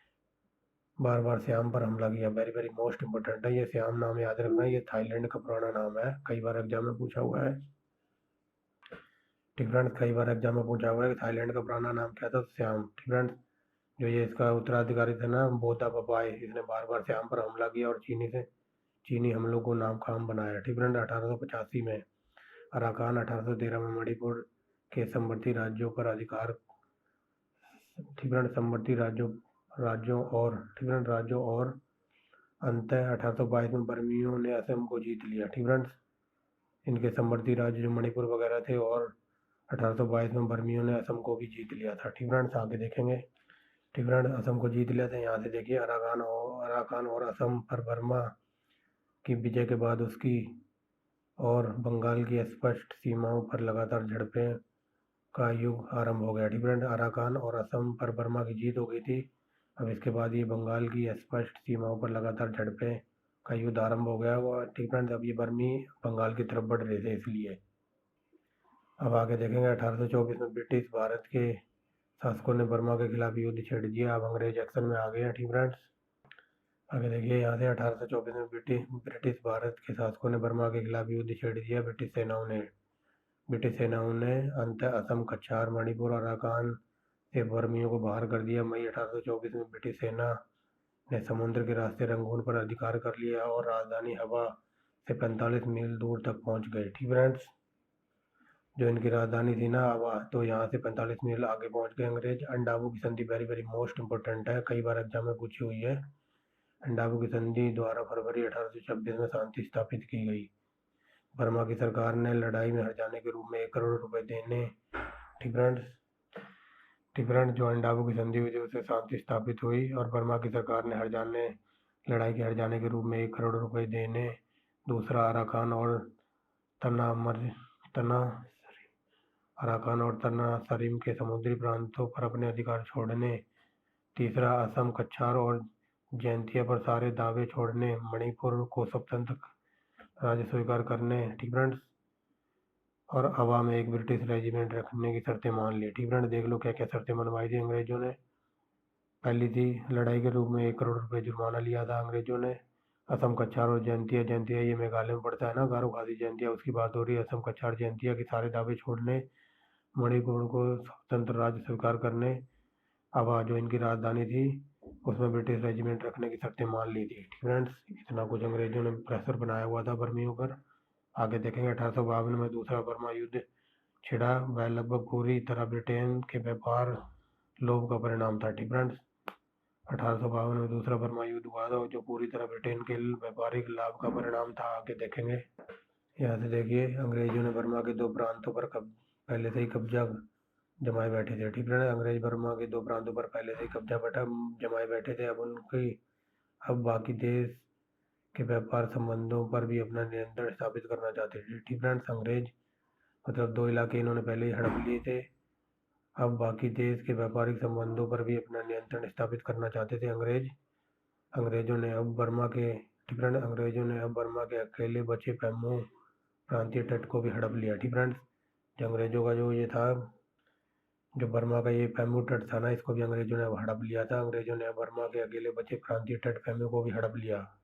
बार बार श्याम पर हमला किया। वेरी वेरी मोस्ट इंपोर्टेंट है ये श्याम नाम याद रखना, ये थाईलैंड का पुराना नाम है, कई बार एग्जाम में पूछा हुआ है, ठीक है, कई बार एग्जाम में पूछा हुआ है कि थाईलैंड का पुराना नाम क्या था, श्याम, ठीक है। जो ये इसका उत्तराधिकारी था ना बोधापवाय, इसने बार बार श्याम पर हमला किया और चीनी हमलों को नाकाम बनाया, ठीक है। 1885 में अराकान, 1813 में मणिपुर के समवर्ती राज्यों पर अधिकार, ठीक है, समवर्ती राज्यों और अंततः 1822 में बर्मियों ने असम को जीत लिया, ठीक है। इनके समवर्ती राज्य जो मणिपुर वगैरह थे, और 1822 में बर्मियों ने असम को भी जीत लिया था, ठीक है। आगे देखेंगे, ठीक है, असम को जीत लिया था। यहाँ से देखिए अराकान और असम पर बर्मा की विजय के बाद उसकी और बंगाल की स्पष्ट सीमाओं पर लगातार झड़पें का युग आरंभ हो गया, ठीक है। अराकान और असम पर बर्मा की जीत हो गई थी, अब इसके बाद ये बंगाल की स्पष्ट सीमाओं पर लगातार झड़पें का युद्ध आरंभ हो गया हुआ, ठीक है। अब ये बर्मी बंगाल की तरफ बढ़ रहे थे इसलिए। अब आगे देखेंगे 1824 में ब्रिटिश भारत के शासकों ने बर्मा के खिलाफ युद्ध छेड़ दिया, अब अंग्रेज एक्शन में आ गए हैं, ठीक है। आगे देखिए यहाँ से 1824 में ब्रिटिश भारत के शासकों ने बर्मा के खिलाफ युद्ध छेड़ दिया। ब्रिटिश सेनाओं ने अंततः असम, कछार, मणिपुर और अराकान से बर्मियों को बाहर कर दिया। मई 1824 में ब्रिटिश सेना ने समुद्र के रास्ते रंगून पर अधिकार कर लिया और राजधानी हवा से 45 मील दूर तक पहुंच गए, ठीक फ्रेंड्स। जो इनकी राजधानी थी ना हवा, तो यहाँ से 45 मील आगे पहुंच गए अंग्रेज। अंडाबू की संधि वेरी वेरी मोस्ट इंपोर्टेंट है, कई बार एग्जाम में पूछी हुई है। अंडाबू की संधि द्वारा फरवरी 1826 में शांति स्थापित की गई। बर्मा की सरकार ने लड़ाई में हर्जाने के रूप में 1 करोड़ रुपए देने, ठीक फ्रेंड्स, जो अंडाबू की संधि हुई थी उससे शांति स्थापित हुई और बर्मा की सरकार ने लड़ाई के हर्जाने के रूप में 1 करोड़ रुपए देने। दूसरा, अराकान और तनासरिम के समुद्री प्रांतों पर अपने अधिकार छोड़ने। तीसरा, असम, कछार और जैंतिया पर सारे दावे छोड़ने। मणिपुर को स्वतंत्र राज्य स्वीकार करने, ठीक फ्रेंड्स। और हवा में एक ब्रिटिश रेजिमेंट रखने की शर्तें मान ली, ठीक फ्रेंड्स। देख लो क्या क्या शर्तें मनवाई थी अंग्रेजों ने। पहली थी, लड़ाई के रूप में 1 करोड़ रुपए जुर्माना लिया था अंग्रेजों ने। असम, कछार और जैंतिया ये मेघालय में पड़ता है ना, गारो खासी जैंतिया, उसकी बात हो रही है। असम, कछार, जैंतिया के सारे दावे छोड़ने, मणिपुर को स्वतंत्र राज्य स्वीकार करने। अब जो इनकी राजधानी थी उसमें ब्रिटिश रेजिमेंट रखने की शर्तें मान ली थी, ठीक फ्रेंड्स। इतना कुछ अंग्रेजों ने प्रेशर बनाया हुआ था बर्मियों पर। आगे देखेंगे 1852 में दूसरा बर्मा युद्ध छिड़ा। वह लगभग पूरी तरह ब्रिटेन के व्यापार लोभ का परिणाम था, ठीक फ्रेंड्स। 1852 में दूसरा बर्मा युद्ध हुआ था जो पूरी तरह ब्रिटेन के व्यापारिक लाभ का परिणाम था। आगे देखेंगे, यहाँ से देखिए अंग्रेजों ने बर्मा के 2 प्रांतों पर पहले से ही कब्जा जमाए बैठे थे, ठीक है। अंग्रेज बर्मा के 2 प्रांतों पर पहले से ही कब्जा जमाए बैठे थे। अब बाकी देश के व्यापार संबंधों पर भी अपना नियंत्रण स्थापित करना चाहते थे, ठीक फ्रेंड्स। अंग्रेज मतलब 2 इलाके इन्होंने पहले ही हड़प लिए थे। अब बाकी देश के व्यापारिक संबंधों पर भी अपना नियंत्रण स्थापित करना चाहते थे अंग्रेजों ने अब बर्मा के अकेले बचे पैमू प्रांतीय तट को भी हड़प लिया, ठीक फ्रेंड्स। जो अंग्रेजों का जो ये था, जो बर्मा का ये पैमू तट था ना, इसको भी अंग्रेजों ने अब हड़प लिया था। अंग्रेजों ने बर्मा के अकेले बचे प्रांतीय तट पैमू को भी हड़प लिया।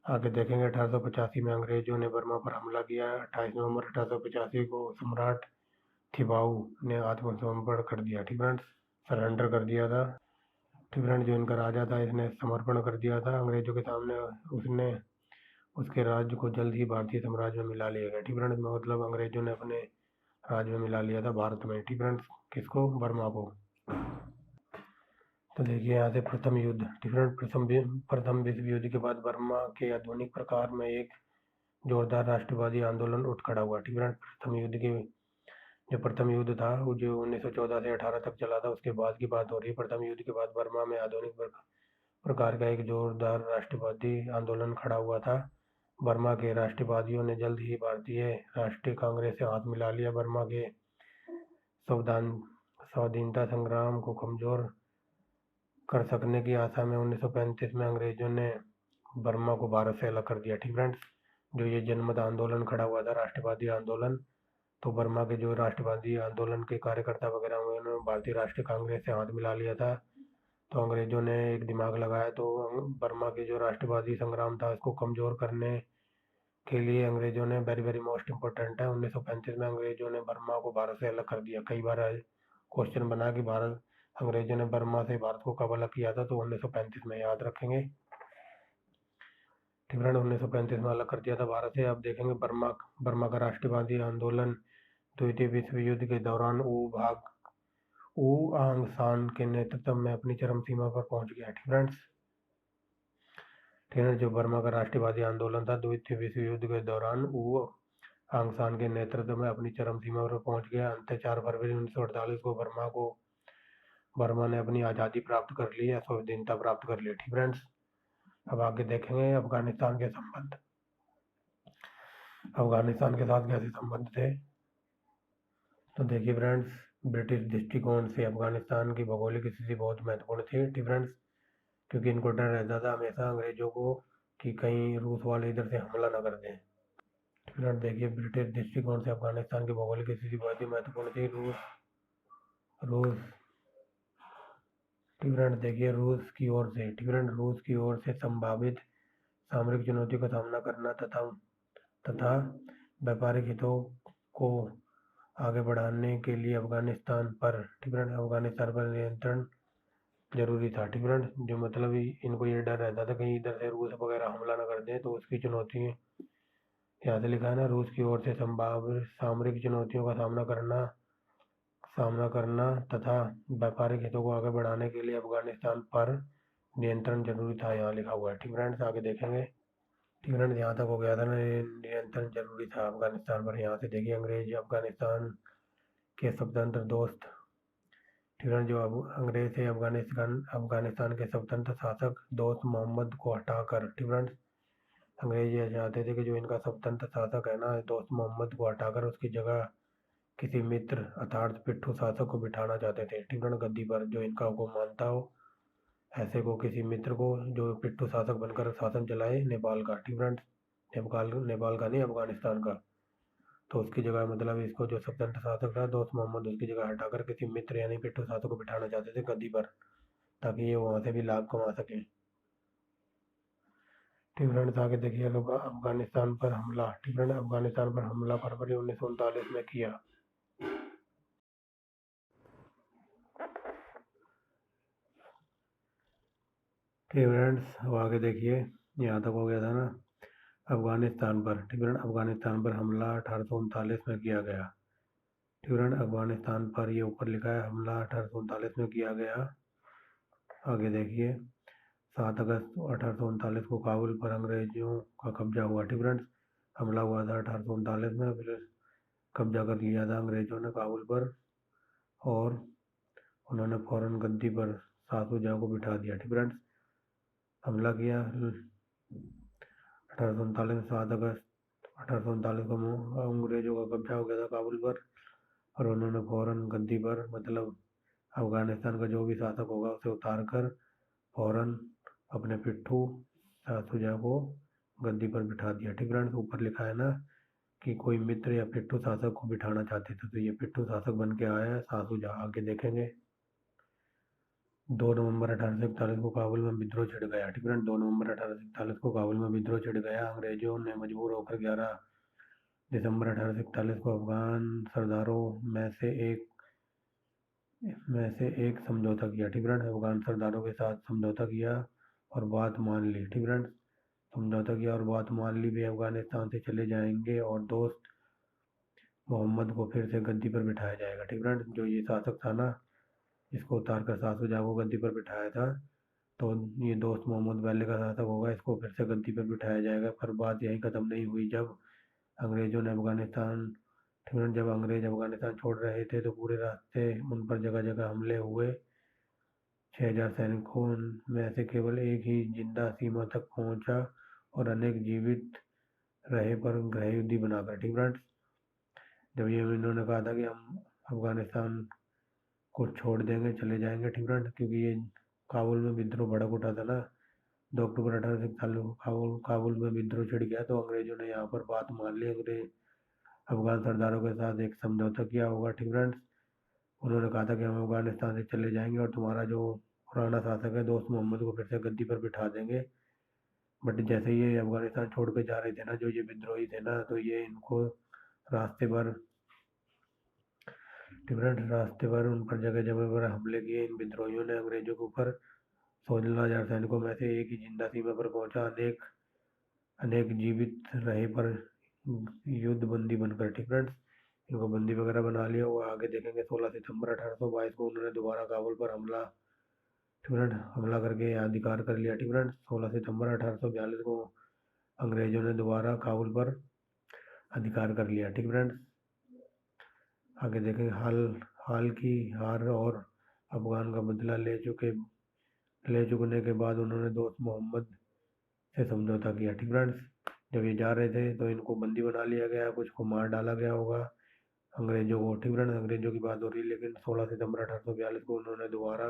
आगे देखेंगे 1885 में अंग्रेजों ने बर्मा पर हमला किया। 28 नवंबर 1885 को सम्राट थिबाऊ ने आत्मसमर्पण कर दिया, ठीक फ्रेंड्स, सरेंडर कर दिया था, ठीक फ्रेंड्स। जो इनका राजा था इसने समर्पण कर दिया था अंग्रेजों के सामने। उसके राज्य को जल्द ही भारतीय साम्राज्य में मिला लिया गया, ठीक फ्रेंड्स। मतलब अंग्रेजों ने अपने राज्य में मिला लिया था भारत में, ठीक फ्रेंड्स। किसको? बर्मा को। तो देखिए यहाँ से प्रथम युद्ध, ठीक फ्रेंड्स। प्रथम विश्व युद्ध के बाद बर्मा के आधुनिक प्रकार में एक जोरदार राष्ट्रवादी आंदोलन उठ खड़ा हुआ, ठीक फ्रेंड्स। जो प्रथम युद्ध था वो जो 1914 से 18 तक चला था, उसके बाद की बात हो रही है। प्रथम युद्ध के बाद बर्मा में आधुनिक प्रकार का एक जोरदार राष्ट्रवादी आंदोलन खड़ा हुआ था। बर्मा के राष्ट्रवादियों ने जल्द ही भारतीय राष्ट्रीय कांग्रेस से हाथ मिला लिया। बर्मा के स्वाधीनता संग्राम को कमजोर कर सकने की आशा में 1935 में अंग्रेजों ने बर्मा को भारत से अलग कर दिया। ठीक फ्रेंड्स, जो ये जनमत आंदोलन खड़ा हुआ था, राष्ट्रवादी आंदोलन, तो बर्मा के जो राष्ट्रवादी आंदोलन के कार्यकर्ता वगैरह हुए, उन्होंने भारतीय राष्ट्रीय कांग्रेस से हाथ मिला लिया था। तो अंग्रेजों ने एक दिमाग लगाया, तो बर्मा के जो राष्ट्रवादी संग्राम था उसको कमजोर करने के लिए अंग्रेजों ने वेरी वेरी मोस्ट इम्पोर्टेंट है 1935 में अंग्रेजों ने बर्मा को भारत से अलग कर दिया। कई बार क्वेश्चन बना कि अंग्रेजों ने बर्मा से भारत को कब अलग किया था, तो 1935 में, याद रखेंगे। ठीक है, 1935 में अलग कर दिया था भारत से। अब देखेंगे बर्मा का राष्ट्रवादी आंदोलन द्वितीय विश्व युद्ध के दौरान ऊ आंग सान के नेतृत्व में अपनी चरम सीमा पर पहुंच गया। ठीक फ्रेंड्स, ठीक है, जो बर्मा का राष्ट्रवादी आंदोलन था द्वितीय विश्व युद्ध के दौरान ऊ आंग सान के नेतृत्व में अपनी चरम सीमा पर पहुंच गया। अंत 4 फरवरी 1948 को बर्मा ने अपनी आज़ादी प्राप्त कर ली, स्वाधीनता प्राप्त कर ली। ठीक फ्रेंड्स, अब आगे देखेंगे अफगानिस्तान के संबंध। अफगानिस्तान के साथ कैसे संबंध थे, तो देखिए फ्रेंड्स, ब्रिटिश दृष्टिकोण से अफगानिस्तान की भौगोलिक स्थिति बहुत महत्वपूर्ण थी। ठीक फ्रेंड्स, क्योंकि इनको डर रहता था हमेशा अंग्रेजों को कि कहीं रूस वाले इधर से हमला न कर दें। ठीक फ्रेंड्स, देखिए ब्रिटिश दृष्टिकोण से अफगानिस्तान की भौगोलिक स्थिति बहुत ही महत्वपूर्ण थी। रूस ठीक फ्रेंड्स, देखिए रूस की ओर से संभावित सामरिक चुनौतियों का सामना करना तथा व्यापारिक हितों को आगे बढ़ाने के लिए अफगानिस्तान पर नियंत्रण जरूरी था। ठीक फ्रेंड्स, जो मतलब इनको ये डर रहता था कहीं इधर से रूस वगैरह हमला न कर दें, तो उसकी चुनौती यहाँ से लिखा है ना, रूस की ओर से संभावित सामरिक चुनौतियों का सामना करना तथा व्यापारिक हितों को आगे बढ़ाने के लिए अफगानिस्तान पर नियंत्रण जरूरी था, यहाँ लिखा हुआ है। ठीक फ्रेंड्स, आगे देखेंगे। ठीक फ्रेंड्स, यहाँ तक हो गया था ना, नियंत्रण जरूरी था अफगानिस्तान पर। यहाँ से देखिए अंग्रेज अफगानिस्तान के स्वतंत्र दोस्त। ठीक है, जो अंग्रेज थे अफगानिस्तान के स्वतंत्र शासक दोस्त मोहम्मद को हटाकर, ठीक फ्रेंड्स, अंग्रेज ये चाहते थे कि जो इनका स्वतंत्र शासक है ना, दोस्त मोहम्मद को हटाकर उसकी जगह किसी मित्र अर्थात पिट्ठू शासक को बिठाना चाहते थे। ठीक है, गद्दी पर, जो इनका हुक्म मानता हो, ऐसे को किसी मित्र को जो पिट्ठू शासक बनकर शासन चलाए नेपाल का। ठीक फ्रेंड्स, नेपाल का नहीं, अफगानिस्तान का। तो उसकी जगह मतलब इसको जो स्वतंत्र शासक था दोस्त मोहम्मद, उसकी जगह हटाकर किसी मित्र यानी पिट्ठू शासक को बिठाना चाहते थे गद्दी पर, ताकि ये वहां से भी लाभ कमा सके। ठीक फ्रेंड्स, आगे देखिए अफगानिस्तान पर हमला। ठीक फ्रेंड्स, अफगानिस्तान पर हमला फरवरी 1939 में किया। ठीक फ्रेंड्स, अब आगे देखिए, यहाँ तक हो गया था ना अफगानिस्तान पर। ठीक फ्रेंड, अफगानिस्तान पर हमला 1839 में किया गया। ठीक फ्रेंड, अफगानिस्तान पर ये ऊपर लिखा है हमला 1839 में किया गया। आगे देखिए, 7 अगस्त 1839 को काबुल पर अंग्रेजों का कब्जा हुआ। ठीक फ्रेंड्स, हमला हुआ था 1839 में, फिर कब्जा कर लिया था अंग्रेजों ने काबुल पर, और उन्होंने फौरन गद्दी पर शाह जहाँ को बिठा दिया। ठीक फ्रेंड्स, हमला किया 1839 7 अगस्त 1839 को अंग्रेजों का कब्जा हो गया था काबुल पर, और उन्होंने फौरन गद्दी पर, मतलब अफगानिस्तान का जो भी शासक होगा उसे उतार कर फौरन अपने पिट्ठू शाह शुजा को गद्दी पर बिठा दिया। ठीक फ्रेंड्स, ऊपर लिखा है ना कि कोई मित्र या पिट्ठू शासक को बिठाना चाहते थे, तो ये पिट्ठू शासक बन के आया है शाह शुजा। आगे देखेंगे, 2 नवंबर 1841 को काबुल में विद्रोह छिड़ गया। ठीक है, 2 नवंबर 1841 को काबुल में विद्रोह छिड़ गया। अंग्रेजों ने मजबूर होकर 11 दिसंबर 1841 को अफगान सरदारों में से एक समझौता किया। ठीक है, अफगान सरदारों के साथ समझौता किया और बात मान ली। ठीक है, समझौता किया और बात मान ली, वे अफगानिस्तान से चले जाएंगे और दोस्त मोहम्मद को फिर से गद्दी पर बिठाया जाएगा। ठीक है, जो ये शासक था ना, इसको उतार कर शाह शुजा को गद्दी पर बिठाया था, तो ये दोस्त मोहम्मद पहले का शासक होगा, इसको फिर से गद्दी पर बिठाया जाएगा। पर बात यहीं खत्म नहीं हुई। जब अंग्रेज अफगानिस्तान छोड़ रहे थे, तो पूरे रास्ते उन पर जगह जगह हमले हुए। 6000 सैनिकों में से केवल एक ही जिंदा सीमा तक पहुंचा और अनेक जीवित रहे पर गृह युद्ध बनाकर। ठीक फ्रेंड्स, जब ये इन्होंने कहा था कि हम अफगानिस्तान को छोड़ देंगे, चले जाएंगे, ठीक फ्रेंड्स, क्योंकि ये काबुल में विद्रोह भड़क उठा था ना, 2 अक्टूबर 1841 को काबुल में विद्रोह छिड़ गया, तो अंग्रेजों ने यहाँ पर बात मान ली। अंग्रेज अफगान सरदारों के साथ एक समझौता किया होगा। ठीक फ्रेंड्स, उन्होंने कहा था कि हम अफगानिस्तान से चले जाएंगे और तुम्हारा जो पुराना शासक है दोस्त मोहम्मद को फिर से गद्दी पर बिठा देंगे। बट जैसे ये अफगानिस्तान छोड़ के जा रहे थे ना, जो ये विद्रोही थे ना, तो ये इनको रास्ते पर उन पर जगह जगह पर हमले किए। इन विद्रोहियों ने अंग्रेजों के ऊपर 16,000 सैनिकों में से एक ही जिंदा सीमा पर पहुंचा। अनेक जीवित रहे पर युद्ध बंदी बनकर। ठीक फ्रेंड्स, इनको बंदी वगैरह बना लिया। वो आगे देखेंगे 16 सितंबर 1822 को उन्होंने दोबारा काबुल पर हमला करके अधिकार कर लिया। ठीक फ्रेंड्स, 16 सितंबर 1842 को अंग्रेजों ने दोबारा काबुल पर अधिकार कर लिया। ठीक फ्रेंड्स, आगे देखेंगे हाल की हार और अफगान का बदला ले चुकने के बाद उन्होंने दोस्त मोहम्मद से समझौता किया। ठीक फ्रेंड्स, जब ये जा रहे थे तो इनको बंदी बना लिया गया, कुछ को मार डाला गया होगा अंग्रेजों को। ठीक फ्रेंड्स, अंग्रेजों की बात हो रही है, लेकिन 16 सितंबर 1842 को उन्होंने दोबारा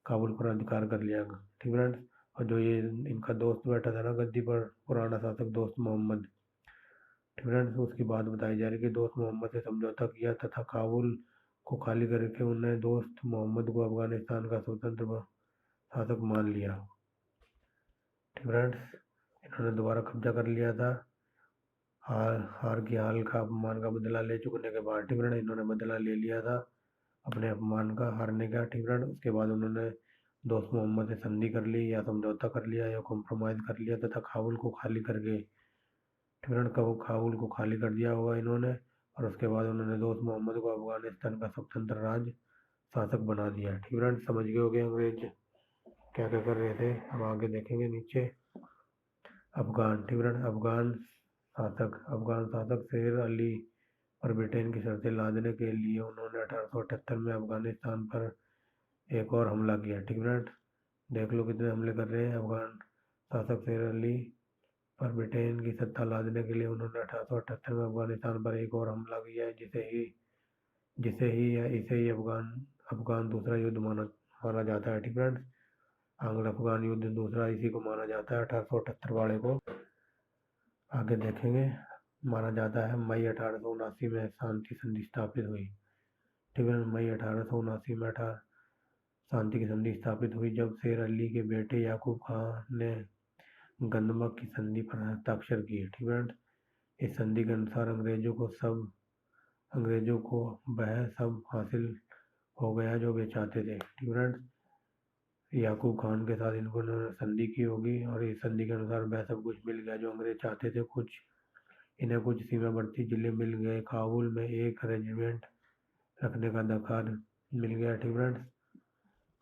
काबुल पर अधिकार कर लिया। ठीक फ्रेंड्स, और जो ये इनका दोस्त बैठा था ना गद्दी पर, पुराना शासक दोस्त मोहम्मद, ठीक फ्रेंड्स, उसकी बात बताई जा रही है कि दोस्त मोहम्मद से समझौता किया तथा काबुल को खाली करके उन्होंने दोस्त मोहम्मद को अफगानिस्तान का स्वतंत्र शासक मान लिया। ठीक फ्रेंड्स, इन्होंने दोबारा कब्जा कर लिया था हार का अपमान का बदला ले चुकने के बाद। ठीक फ्रेंड्स, इन्होंने बदला ले लिया था अपने अपमान का, हारने का। ठीक फ्रेंड्स, उसके बाद उन्होंने दोस्त मोहम्मद से संधि कर ली या समझौता कर लिया या कॉम्प्रोमाइज़ कर लिया तथा काबुल को खाली करके, ठीक फ्रेंड्स, काबुल को खाली कर दिया होगा इन्होंने। और उसके बाद उन्होंने दोस्त मोहम्मद को अफगानिस्तान का स्वतंत्र राज शासक बना दिया। ठीक फ्रेंड्स, समझ गए होंगे अंग्रेज क्या क्या कर रहे थे। अब आगे देखेंगे नीचे अफगान। ठीक फ्रेंड्स, अफगान शासक शेर अली और ब्रिटेन की शर्तें लादने के लिए उन्होंने 1878 में अफगानिस्तान पर एक और हमला किया। ठीक फ्रेंड्स, देख लो कितने हमले कर रहे हैं। अफगान शासक शेर अली पर ब्रिटेन की सत्ता लादने के लिए उन्होंने 1878 में अफगानिस्तान पर एक और हमला किया है, इसे ही अफगान दूसरा युद्ध माना जाता है। ठीक फ्रेंड्स, आंग्ल अफगान युद्ध दूसरा इसी को माना जाता है, 1878 वाले को। आगे देखेंगे, माना जाता है मई 1879 में शांति संधि स्थापित हुई। ठीक है, मई 1879 में शांति की संधि स्थापित हुई, जब शेर अली के बेटे याकूब खान ने गंदमक की संधि पर हस्ताक्षर किए। ठीक है, इस संधि के अनुसार अंग्रेजों को वह सब हासिल हो गया जो वे चाहते थे। ठीक है, याकूब खान के साथ इनको संधि की होगी और इस संधि के अनुसार वह सब कुछ मिल गया जो अंग्रेज चाहते थे। इन्हें कुछ सीमावर्ती जिले मिल गए। काबुल में एक रेजिमेंट रखने का अधिकार मिल गया। ठीक फ्रेंड्स,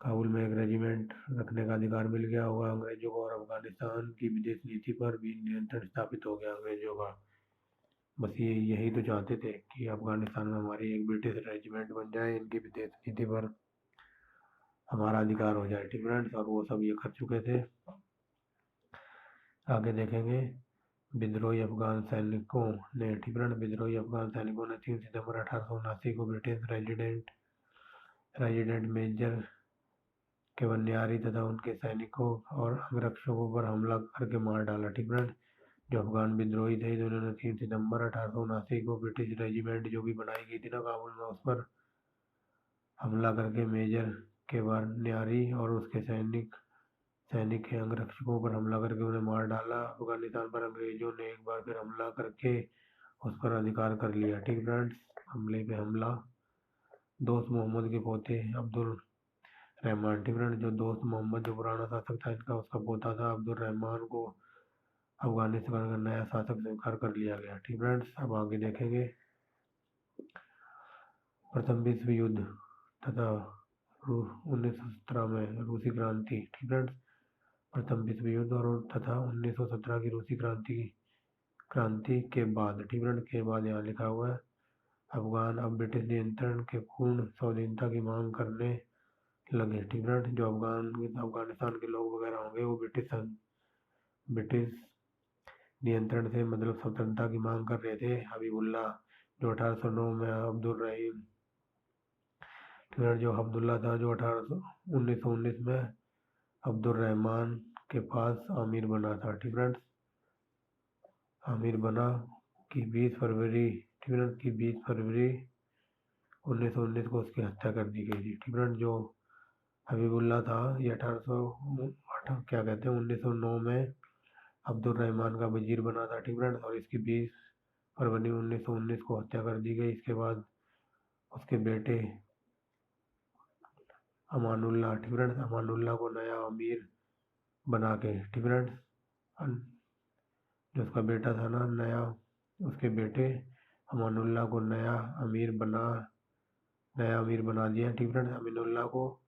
काबुल में एक रेजिमेंट रखने का अधिकार मिल गया होगा अंग्रेजों को, और अफगानिस्तान की विदेश नीति पर भी नियंत्रण स्थापित हो गया अंग्रेजों का। बस यही तो चाहते थे कि अफगानिस्तान में हमारी एक ब्रिटिश रेजिमेंट बन जाए, इनकी विदेश नीति पर हमारा अधिकार हो जाए। ठीक फ्रेंड्स, और वो सब ये कर चुके थे। आगे देखेंगे विद्रोही अफगान सैनिकों ने। ठीक फ्रेंड्स, विद्रोही अफगान सैनिकों ने 3 सितंबर 1879 को ब्रिटिश रेजिडेंट मेजर केवन्यारी तथा उनके सैनिकों और अंगरक्षकों पर हमला करके मार डाला। ठीक फ्रेंड्स, जो अफगान विद्रोही थे, उन्होंने 3 सितंबर 1879 को ब्रिटिश रेजिमेंट जो भी बनाई गई थी ना काबुल में, उस पर हमला करके मेजर केवन्यारी और उसके सैनिक के अंगरक्षकों पर हमला करके उन्हें मार डाला। अफगानिस्तान पर अंग्रेजों ने एक बार फिर हमला करके उस पर अधिकार कर लिया। ठीक फ्रेंड्स, हमले पे हमला। दोस्त मोहम्मद के पोते अब्दुल रहमान। ठीक फ्रेंड्स, जो दोस्त मोहम्मद जो पुराना शासक था इनका, उसका पोता था अब्दुल रहमान को अफगानिस्तान का नया शासक स्वीकार कर लिया गया। ठीक फ्रेंड्स, अब आगे देखेंगे प्रथम विश्व युद्ध तथा 1917 में रूसी क्रांति। ठीक फ्रेंड्स, प्रथम विश्व युद्ध और तथा 1917 की रूसी क्रांति के बाद। ठीक फ्रेंड्स, के बाद यहाँ लिखा हुआ है अफगान अब ब्रिटिश नियंत्रण के पूर्ण स्वाधीनता की मांग करने लगे। ठीक फ्रेंड्स, जो अफगानिस्तान के लोग वगैरह होंगे वो ब्रिटिश नियंत्रण से मतलब स्वतंत्रता की मांग कर रहे थे। हबीबुल्ला जो 1809 में अब्दुल रहीम जो अब्दुल्ला था जो 1919 में अब्दुल रहमान के पास आमिर बना था। ठीक फ्रेंड्स, आमिर बना कि 20 फरवरी 1919 को उसकी हत्या कर दी गई थी। ठीक फ्रेंड्स, जो हबीबुल्ला था ये 1909 में अब्दुल रहमान का वजीर बना था। ठीक फ्रेंड्स, और इसकी 20 फरवरी 1919 को हत्या कर दी गई। इसके बाद उसके बेटे अमानुल्लाह, ठीक फ्रेंड्स, अमानुल्लाह को नया अमीर बना के, ठीक फ्रेंड्स, जो उसका बेटा था ना नया, उसके बेटे अमानुल्लाह को नया अमीर बना दिया। ठीक फ्रेंड्स, अमीनुल्लाह को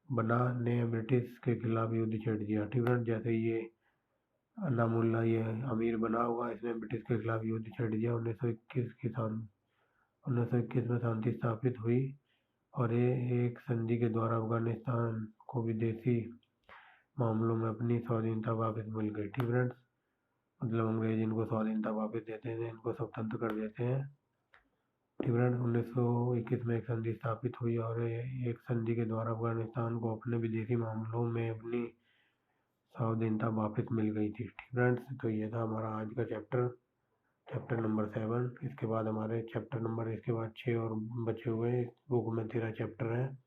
बना ने ब्रिटिश के खिलाफ युद्ध छेड़ दिया। ठीक फ्रेंड्स, जैसे ये अनामुल्लाह ये अमीर बना होगा, इसने ब्रिटिश के खिलाफ युद्ध छेड़ दिया। 1921 में शांति स्थापित हुई और ये एक संधि के द्वारा अफगानिस्तान को विदेशी मामलों में अपनी स्वाधीनता वापस मिल गई। ठीक फ्रेंड्स, मतलब अंग्रेज इनको स्वाधीनता वापस देते हैं, इनको स्वतंत्र कर देते हैं। ठीक फ्रेंड्स, 1921 में एक संधि स्थापित हुई और एक संधि के द्वारा अफगानिस्तान को अपने विदेशी मामलों में अपनी स्वाधीनता वापस मिल गई थी। ठीक फ्रेंड्स, तो ये था हमारा आज का चैप्टर नंबर 7। इसके बाद हमारे इसके बाद 6 और बचे हुए। इस बुक में 13 चैप्टर हैं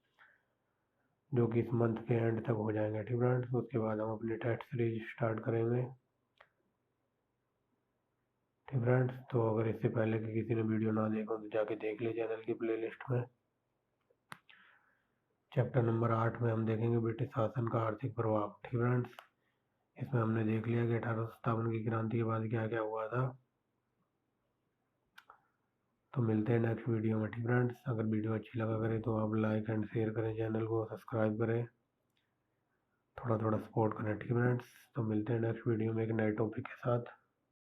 जो कि इस मंथ के एंड तक हो जाएंगे। ठीक फ्रेंड्स, उसके बाद हम अपनी टेस्ट सीरीज स्टार्ट करेंगे। ठीक फ्रेंड्स, तो अगर इससे पहले कि किसी ने वीडियो ना देखा तो जाके देख ले चैनल की प्लेलिस्ट में। चैप्टर नंबर 8 में हम देखेंगे ब्रिटिश शासन का आर्थिक प्रभाव। ठीक फ्रेंड्स, इसमें हमने देख लिया कि 1857 की क्रांति के बाद क्या क्या हुआ था। तो मिलते हैं नेक्स्ट वीडियो में। ठीक फ्रेंड्स, अगर वीडियो अच्छी लगा करे तो आप लाइक एंड शेयर करें, चैनल को सब्सक्राइब करें, थोड़ा थोड़ा सपोर्ट करें। ठीक फ्रेंड्स, तो मिलते हैं नेक्स्ट वीडियो में एक नए टॉपिक के साथ।